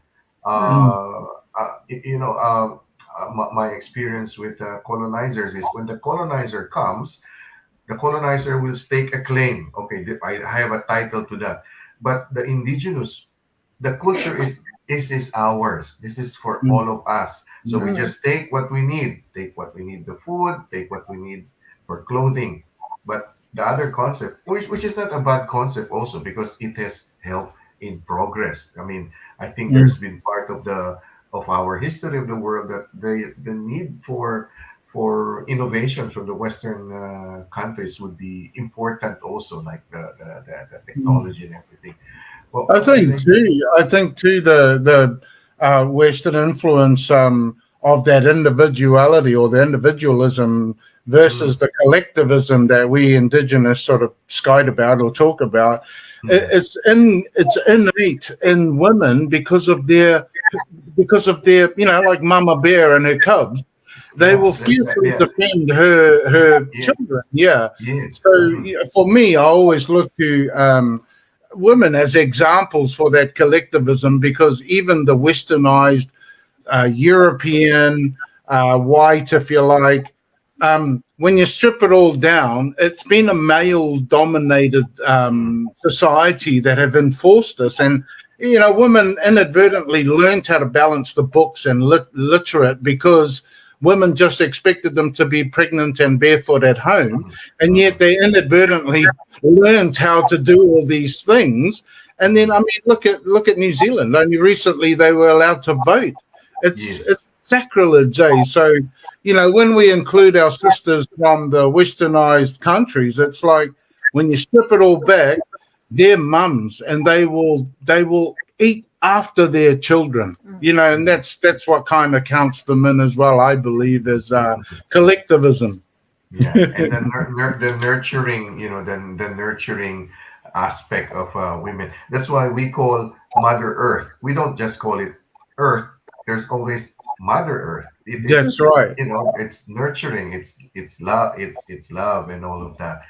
My experience with colonizers is, when the colonizer comes, the colonizer will stake a claim. Okay, I have a title to that. But the indigenous, the culture is ours. This is for all of us. So we just take what we need. Take what we need, the food. Take what we need for clothing. But the other concept, which is not a bad concept also, because it has helped in progress. I mean, I think there's been part of our history of the world that the need for innovation from the Western countries would be important also, like the technology and everything. Well, I think too the Western influence of that individuality, or the individualism, versus the collectivism that we Indigenous sort of skite about or talk about. It's innate in women because of their like Mama Bear and her cubs. They will fiercely defend her children. Yeah. Yes. So for me, I always look to women as examples for that collectivism, because even the westernized European white, if you like. When you strip it all down, it's been a male-dominated society that have enforced this, and women inadvertently learned how to balance the books and literate because women just expected them to be pregnant and barefoot at home, and yet they inadvertently learned how to do all these things. And then, I mean, look at New Zealand. Only recently they were allowed to vote. It's sacrilege, eh? So, when we include our sisters from the westernized countries, it's like when you strip it all back, they're mums, and they will eat after their children, and that's what kind of counts them in as well, I believe, as collectivism. Yeah, and the nurturing, the nurturing aspect of women. That's why we call Mother Earth. We don't just call it Earth. There's always Mother Earth. That's right. It's nurturing. It's love. It's love and all of that.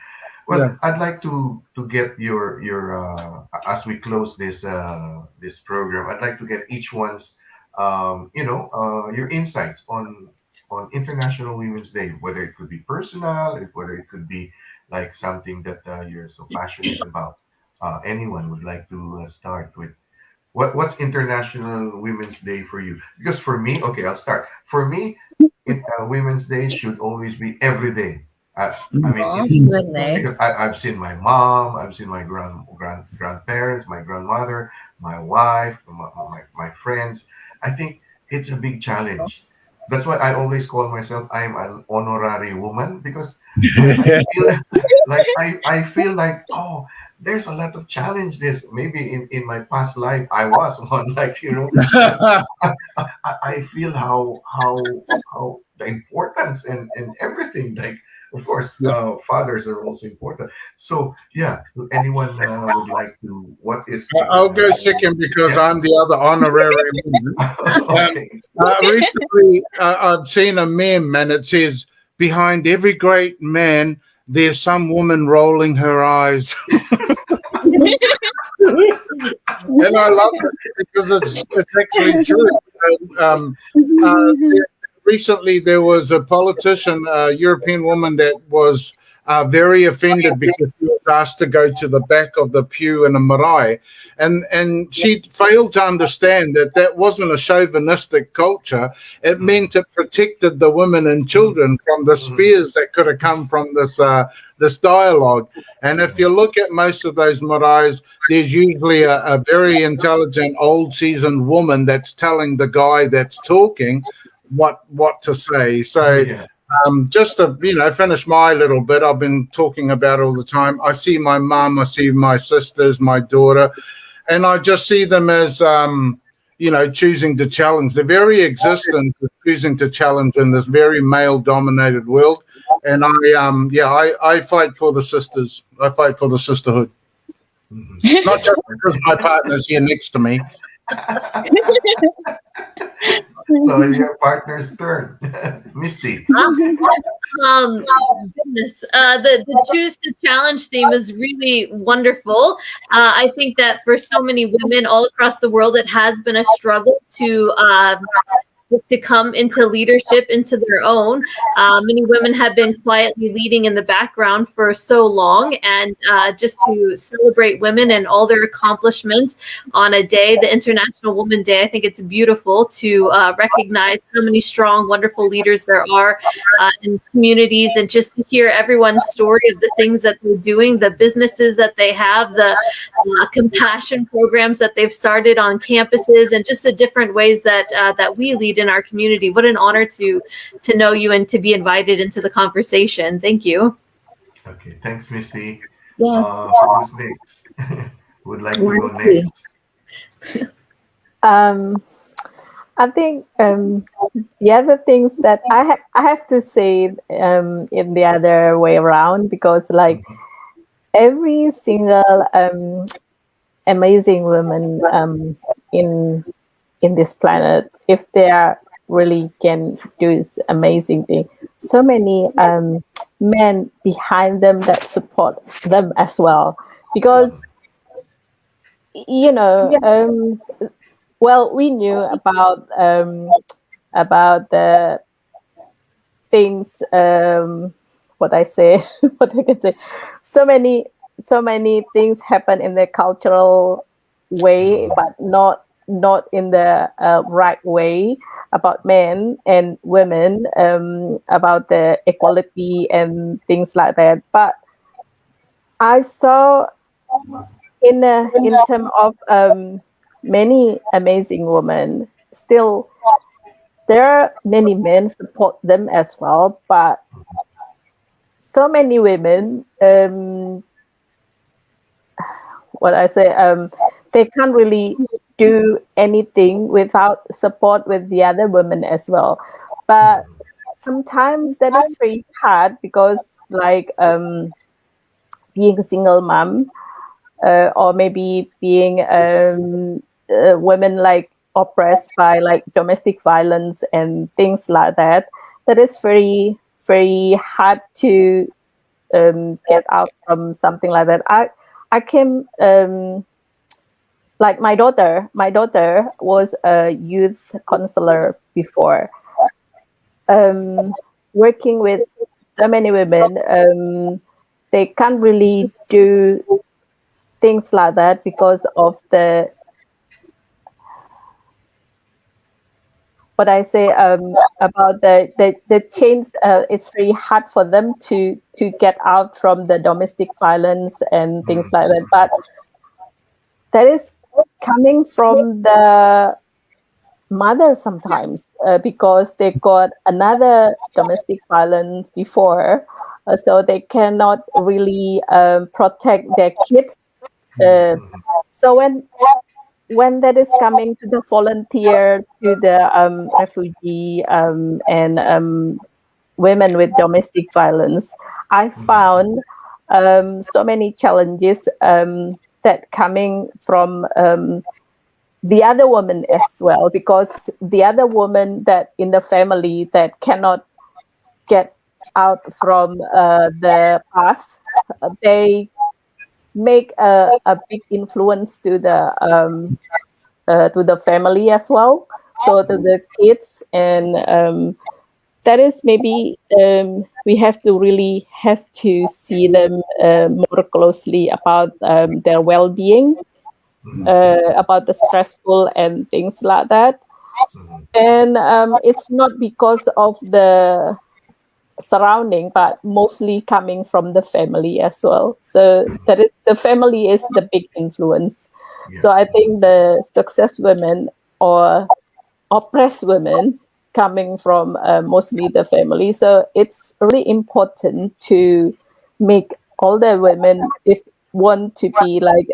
Well, Yeah. I'd like to get your as we close this program. I'd like to get each one's your insights on International Women's Day, whether it could be personal, whether it could be like something that you're so passionate about. Anyone would like to start with what's International Women's Day for you? Because for me, okay, I'll start. For me, Women's Day should always be every day. I mean, Aw, it's goodness. because I've seen my mom, I've seen my grandparents, my grandmother, my wife, my friends. I think it's a big challenge. That's why I always call myself I'm an honorary woman because I feel I feel like, oh, there's a lot of challenges. Maybe in my past life I was one, like I feel how the importance and everything, like, of course, Yeah. fathers are also important. So yeah, anyone would like to, what is I'll go International? second because Yeah. I'm the other honorary woman. Okay. Recently, I've seen a meme, and it says, "Behind every great man, there's some woman rolling her eyes," and I love it because it's actually true. Um, uh, Recently, there was a politician, a European woman, that was very offended because she was asked to go to the back of the pew in a marae, and she failed to understand that that wasn't a chauvinistic culture. It meant it protected the women and children from the spears that could have come from this dialogue. And if you look at most of those maraes, there's usually a very intelligent, old, seasoned woman that's telling the guy that's talking what to say. So Yeah. just to finish my little bit, I've been talking about all the time. I see my mum, I see my sisters, my daughter, and I just see them as choosing to challenge. The very existence of choosing to challenge in this very male-dominated world. And I fight for the sisters. I fight for the sisterhood, Mhm. not just because my partner's here next to me. So it's your partner's turn. Misty. Um, Goodness, the choose to challenge theme is really wonderful. I think that for so many women all across the world, it has been a struggle to come into leadership, into their own. Many women have been quietly leading in the background for so long, and just to celebrate women and all their accomplishments on a day, the International Woman Day, I think it's beautiful to recognize how many strong, wonderful leaders there are in communities, and just to hear everyone's story of the things that they're doing, the businesses that they have, the compassion programs that they've started on campuses, and just the different ways that that we lead in our community. What an honor to know you and to be invited into the conversation. Thank you. Okay, thanks, Misty. Yeah. Who's next? Would like to go Nancy. next? I think the other things that I have to say in the other way around, because like every single amazing woman in this planet, if they are really can do this amazing thing, so many men behind them that support them as well, because well, we knew about the things. What I say, what I can say, so many things happen in the cultural way, but not in the right way, about men and women, about the equality and things like that. But I saw in terms of many amazing women, still there are many men support them as well, but so many women, what I say, they can't really do anything without support with the other women as well. But sometimes that is very hard because, like, being a single mom, or maybe being women like oppressed by like domestic violence and things like that. That is very very hard to get out from something like that. I came like my daughter. My daughter was a youth counselor before, working with so many women. They can't really do things like that because of the, what I say, about the chains. It's very hard for them to get out from the domestic violence and things like that. But that is coming from the mother sometimes, because they got another domestic violence before, so they cannot really protect their kids. So when that is coming to the volunteer, to the refugee, and women with domestic violence, I found so many challenges that coming from the other woman as well, because the other woman that in the family that cannot get out from the past, they make a big influence to the family as well, so to the kids. And that is maybe we have to really have to see them more closely about their well-being, about the stressful and things like that. And it's not because of the surrounding, but mostly coming from the family as well. So that is, the family is the big influence. So I think the success women or oppressed women coming from mostly the family. So it's really important to make all the women, if want to be like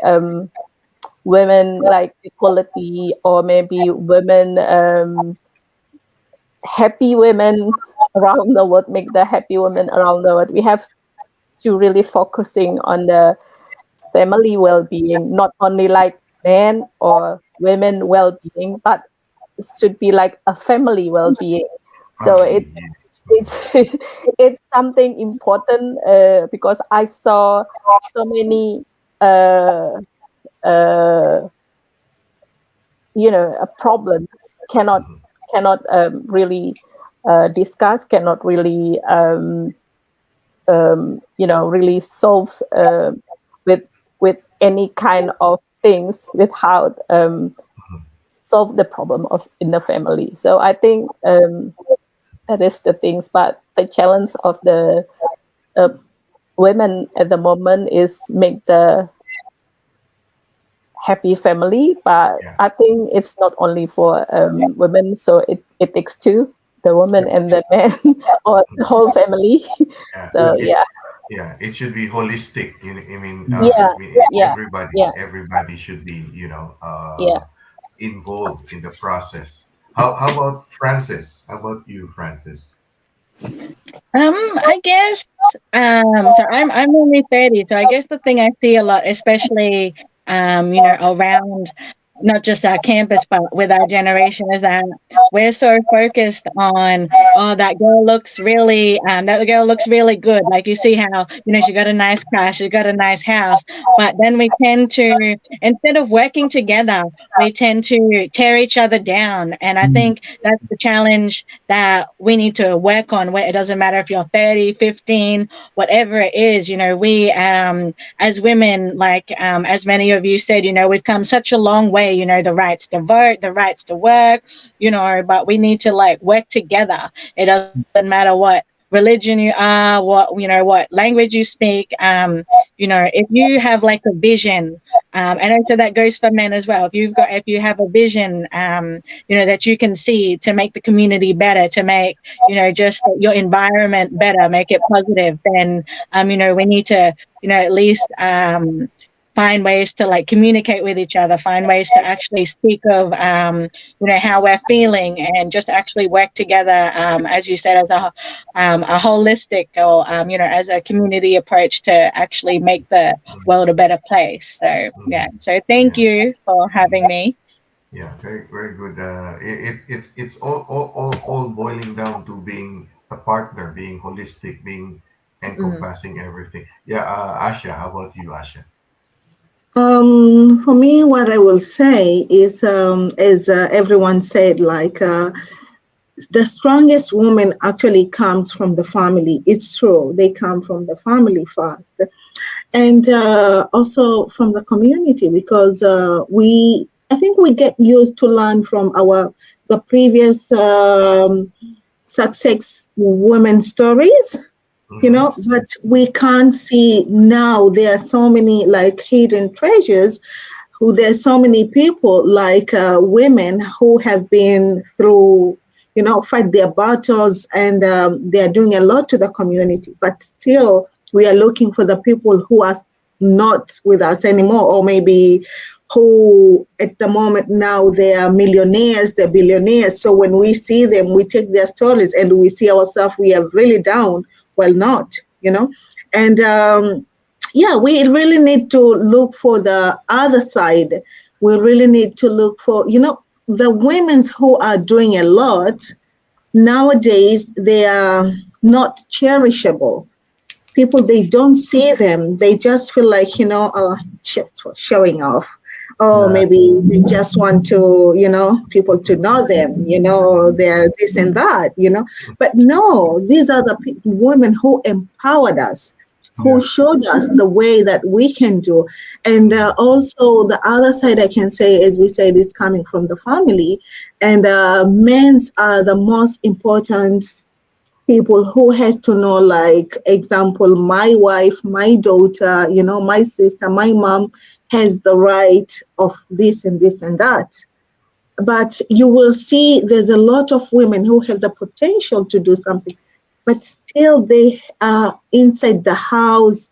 women like equality, or maybe women, happy women around the world, make the happy women around the world. We have to really focusing on the family well-being, not only like men or women well-being, but it should be like a family well-being. So it's it's something important, because I saw so many problems cannot really discuss, cannot really really solve with any kind of things, without solve the problem of in the family. So I think that is the things. But the challenge of the women at the moment is make the happy family. But I think it's not only for women, so it takes two, the woman and the man, or the whole family. So it should be holistic. I mean, everybody should be involved in the process. How about Francis? How about you, Francis? I guess so I'm only 30, so I guess the thing I see a lot, especially around not just our campus, but with our generation, is that we're so focused on, oh, that girl looks really good. Like, you see how, she got a nice car, she got a nice house, but then we tend to, instead of working together, we tend to tear each other down. And I think that's the challenge that we need to work on, where it doesn't matter if you're 30, 15, whatever it is. We, as women, like, as many of you said, we've come such a long way, the rights to vote, the rights to work, but we need to, like, work together. It doesn't matter what religion you are, what language you speak. If you have, like, a vision, and also that goes for men as well. If you have a vision, that you can see to make the community better, to make, just your environment better, make it positive, then, we need to, at least, find ways to, like, communicate with each other, find ways to actually speak of, how we're feeling, and just actually work together, as you said, as a holistic, or, as a community approach to actually make the world a better place. So, yeah. So thank you for having me. Yeah, very, very good. It's all boiling down to being a partner, being holistic, being encompassing everything. Yeah, Asha, how about you, Asha? For me, what I will say is, as everyone said, like, the strongest woman actually comes from the family. It's true. They come from the family first. And also from the community, because I think we get used to learn from the previous success women stories, but we can't see now. There are so many, like, hidden treasures. There's so many people, like, women who have been through, fight their battles, and they are doing a lot to the community. But still, we are looking for the people who are not with us anymore, or maybe who at the moment now they are millionaires, they're billionaires. So when we see them, we take their stories and we see ourselves, we are really down. Well, not, and we really need to look for the other side. We really need to look for, the women who are doing a lot nowadays. They are not cherishable. People, they don't see them. They just feel like, just for showing off. Or maybe they just want to, people to know them, they're this and that, But no, these are the women who empowered us, who showed us the way that we can do. And also the other side I can say, as we said, is coming from the family. And men's are the most important people who has to know, like, example, my wife, my daughter, my sister, my mom has the right of this and this and that. But you will see there's a lot of women who have the potential to do something, but still they are inside the house.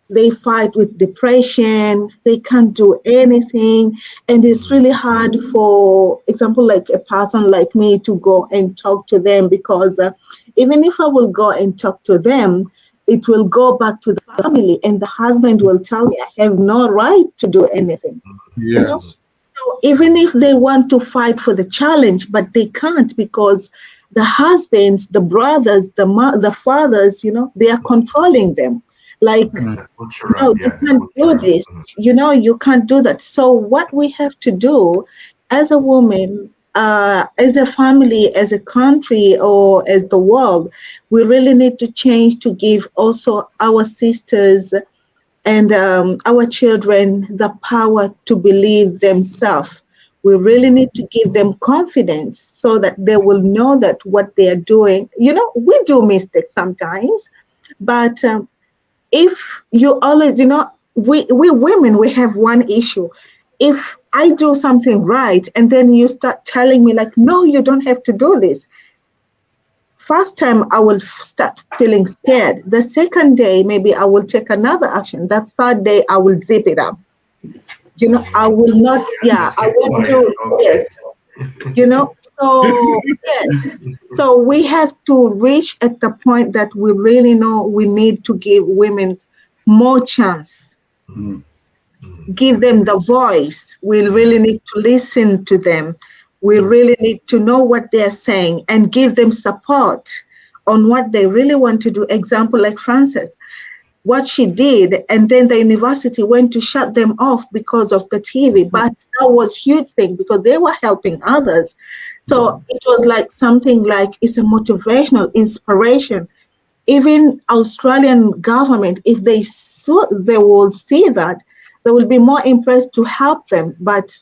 They fight with depression. They can't do anything. And it's really hard, for example, like a person like me to go and talk to them, because even if I will go and talk to them, it will go back to the family, and the husband will tell me I have no right to do anything. Yeah. So even if they want to fight for the challenge, but they can't, because the husbands, the brothers, the fathers, they are controlling them. Like, no, you can't do this. You can't do that. So what we have to do as a woman, as a family, as a country, or as the world, we really need to change to give also our sisters and our children the power to believe themselves. We really need to give them confidence so that they will know that what they are doing, we do mistakes sometimes, but if you always, we women, we have one issue. If I do something right and then you start telling me, like, no, you don't have to do this. First time I will start feeling scared. The second day, maybe I will take another action. That third day, I will zip it up. I will not, I won't do this. So yes. So we have to reach at the point that we really know we need to give women more chance. give them the voice. We really need to listen to them. We really need to know what they're saying and give them support on what they really want to do. Example like Frances, what she did, and then the university went to shut them off because of the TV. But that was huge thing because they were helping others. So it was like something like it's a motivational inspiration. Even Australian government, if they saw, they will see that, they will be more impressed to help them. But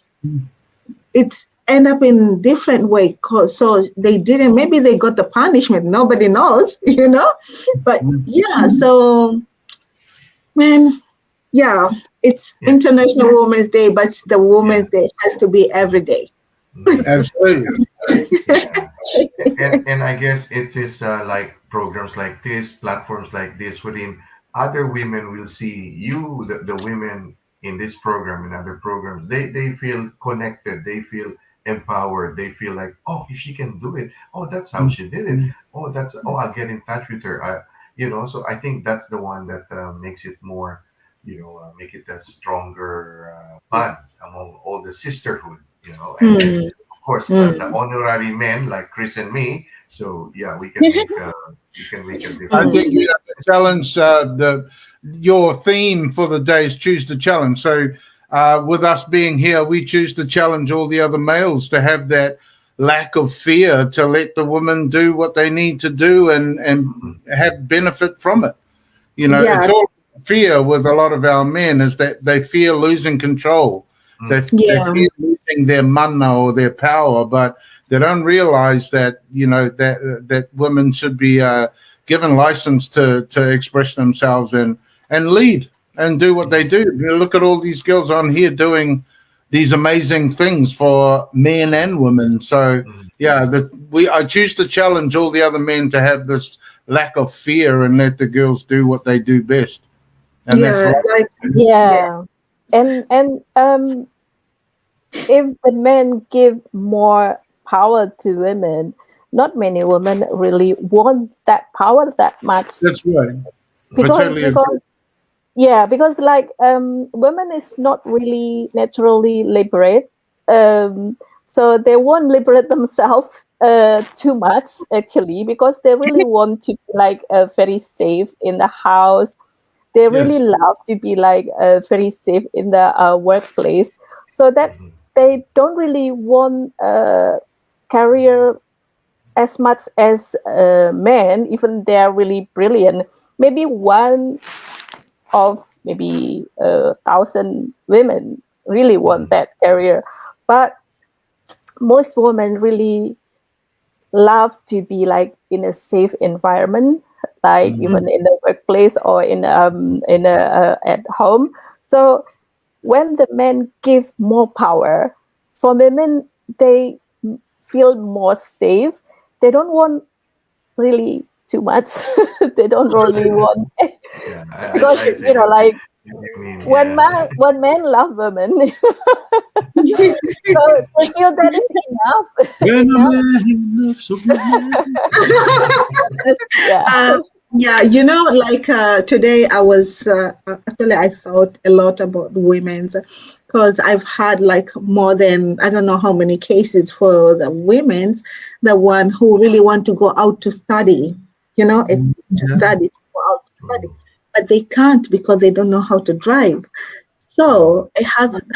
it's end up in different way. So they didn't. Maybe they got the punishment. Nobody knows, you know. But yeah, so. Man, yeah, it's International Women's Day, but the Women's Day has to be every day. Absolutely. And I guess it is like programs like this, platforms like this, wherein other women will see you, the women in this program and other programs. They feel connected. They feel empowered. They feel like, oh, if she can do it, oh, that's how she did it. Oh, I'll get in touch with her. So I think that's the one that makes it more, make it a stronger bond among all the sisterhood, and then, of course, the honorary men like Chris and me. So yeah, we can make a difference. I think you have to challenge your theme for the day is choose the challenge. So with us being here, we choose to challenge all the other males to have that lack of fear, to let the women do what they need to do and have benefit from it. It's all fear with a lot of our men is that they fear losing control. They fear losing their mana or their power, but they don't realize that, that women should be given license to express themselves and lead and do what they do. Look at all these girls on here doing these amazing things for men and women. So I choose to challenge all the other men to have this lack of fear and let the girls do what they do best. And and if the men give more power to women, not many women really want that power that much. That's right. Because like women is not really naturally liberate, so they won't liberate themselves too much actually, because they really want to be like very safe in the house. They really love to be like very safe in the workplace, so that they don't really want career as much as men, even they're really brilliant. Maybe one of 1,000 women really want that career, but most women really love to be like in a safe environment, like even in the workplace or in at home. So when the men give more power, for women they feel more safe. They don't want really too much. They don't really want because when men love women, so they feel that is enough. Today I was actually I thought a lot about women's, because I've had like more than I don't know how many cases for the women's, the one who really want to go out to study, to go out to study, but they can't because they don't know how to drive. So a husband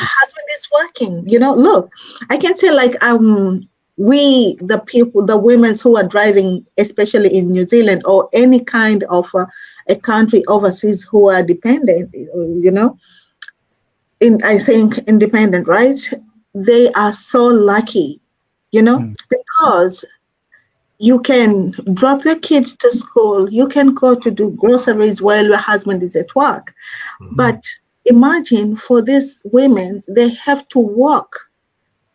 is working. Look, I can say like the women who are driving, especially in New Zealand or any kind of a country overseas who are dependent, I think independent, right? They are so lucky, because you can drop your kids to school, you can go to do groceries while your husband is at work. But imagine for these women, they have to work.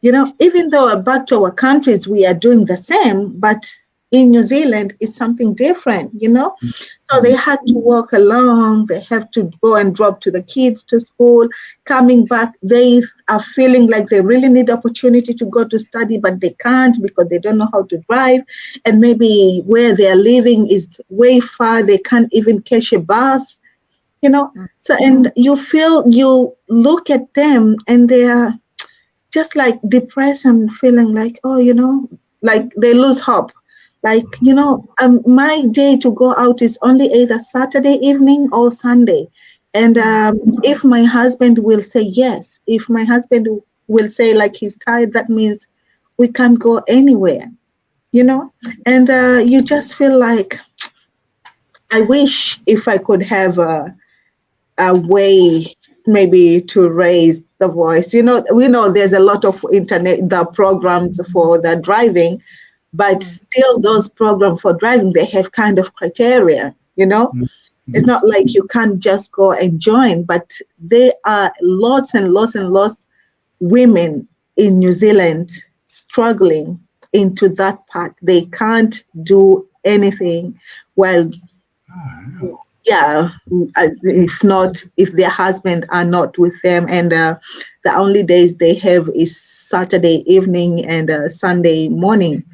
Even though back to our countries, we are doing the same, but in New Zealand, it's something different, So they had to walk along, they have to go and drop to the kids to school. Coming back, they are feeling like they really need opportunity to go to study, but they can't because they don't know how to drive. And maybe where they are living is way far, they can't even catch a bus. you know. So, and you look at them and they are just like depressed and feeling like, oh, like they lose hope. Like, my day to go out is only either Saturday evening or Sunday. And if my husband will say yes, if my husband will say like he's tired, that means we can't go anywhere, And you just feel like, I wish if I could have a way maybe to raise the voice. We know there's a lot of the programs for the driving, but still those programs for driving, they have kind of criteria. It's not like you can't just go and join, but there are lots and lots and lots women in New Zealand struggling into that part. They can't do anything. Well, if their husband are not with them, and the only days they have is Saturday evening and Sunday morning.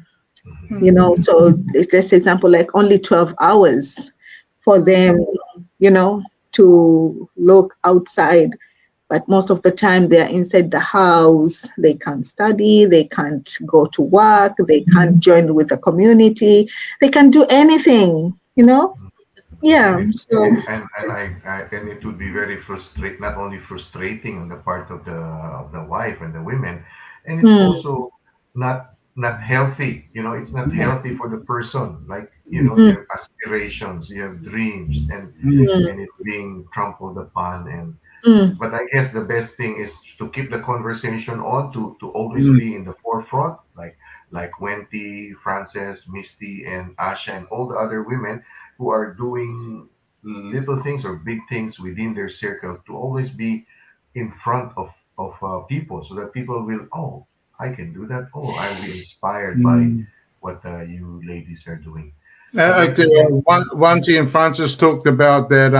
So let's say example, like only 12 hours for them, to look outside. But most of the time they're inside the house. They can't study, they can't go to work, they can't join with the community, they can't do anything, Yeah. So And it would be very frustrating, not only frustrating on the part of the wife and the women, and it's also not healthy. It's not healthy for the person. Like, you have aspirations, you have dreams, and it's being trampled upon. But I guess the best thing is to keep the conversation on, to always be in the forefront, like Wendy, Frances, Misty, and Asha, and all the other women who are doing little things or big things within their circle, to always be in front of people, so that people will, oh, I can do that. Oh, I'll be inspired by what you ladies are doing. Wanty and Francis talked about that.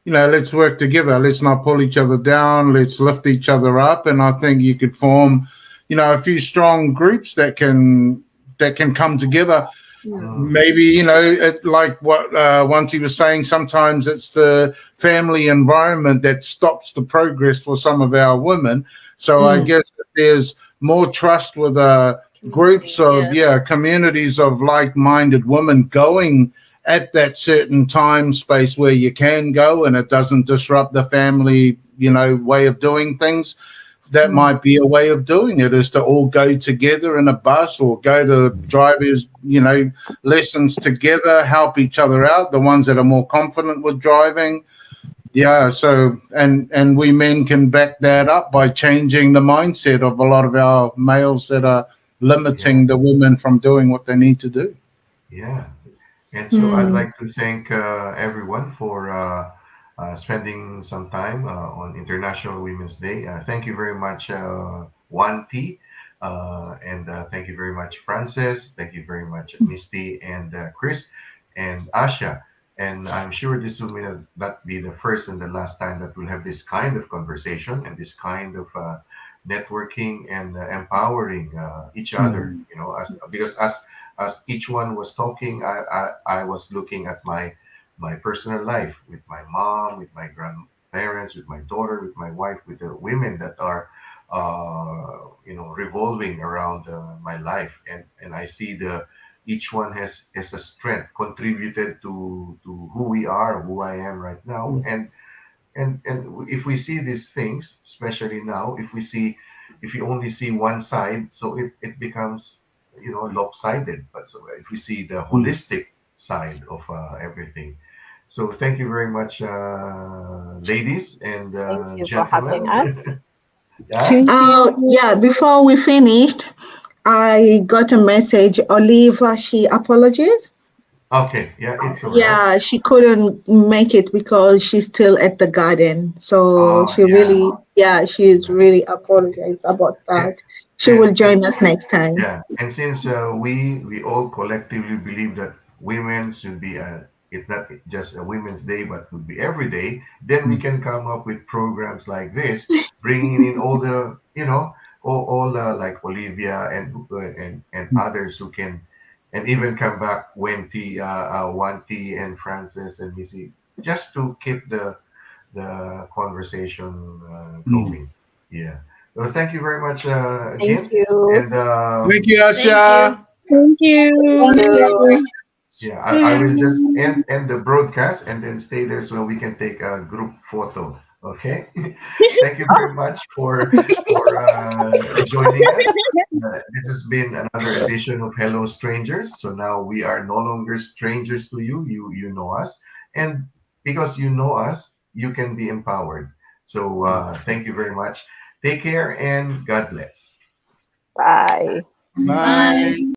Let's work together. Let's not pull each other down. Let's lift each other up. And I think you could form, a few strong groups that can come together. Maybe, like what Wanty was saying, sometimes it's the family environment that stops the progress for some of our women. So I guess if there's more trust with groups of communities of like-minded women going at that certain time space where you can go and it doesn't disrupt the family, way of doing things, that might be a way of doing it, is to all go together in a bus or go to drivers, lessons together, help each other out, the ones that are more confident with driving. Yeah, so and we men can back that up by changing the mindset of a lot of our males that are limiting the women from doing what they need to do. Yeah. And so I'd like to thank everyone for spending some time on International Women's Day. Thank you very much, Wanty, and thank you very much, Frances. Thank you very much, Misty and Chris and Asha. And I'm sure this will not be the first and the last time that we'll have this kind of conversation and this kind of networking and empowering each other. Because as each one was talking, I was looking at my personal life with my mom, with my grandparents, with my daughter, with my wife, with the women that are revolving around my life, and I see each one has a strength contributed to who we are, who I am right now, and if we see these things, especially now, if you only see one side, so it becomes lopsided. But so if we see the holistic side of everything. So thank you very much, ladies and Thank you for gentlemen. having us. Before we finished, I got a message. Oliva, she apologized. Okay, yeah, it's all right. Yeah, she couldn't make it because she's still at the garden. So she's really apologized about that. She will join us next time. Yeah, and since we all collectively believe that women should be it's not just a Women's Day, but would be every day, then we can come up with programs like this, bringing in all the all like Olivia and others who can, and even come back Wanty and Frances and Missy, just to keep the conversation going. Yeah. Well, thank you very much Thank again. you. And Thank you, Thank Asha. Thank you. Thank you. yeah, I will just end the broadcast and then stay there so we can take a group photo. Okay. Thank you very much for joining us. This has been another edition of Hello Strangers. So now we are no longer strangers to you. You know us, and because you know us, you can be empowered. So thank you very much. Take care and God bless. Bye. Bye.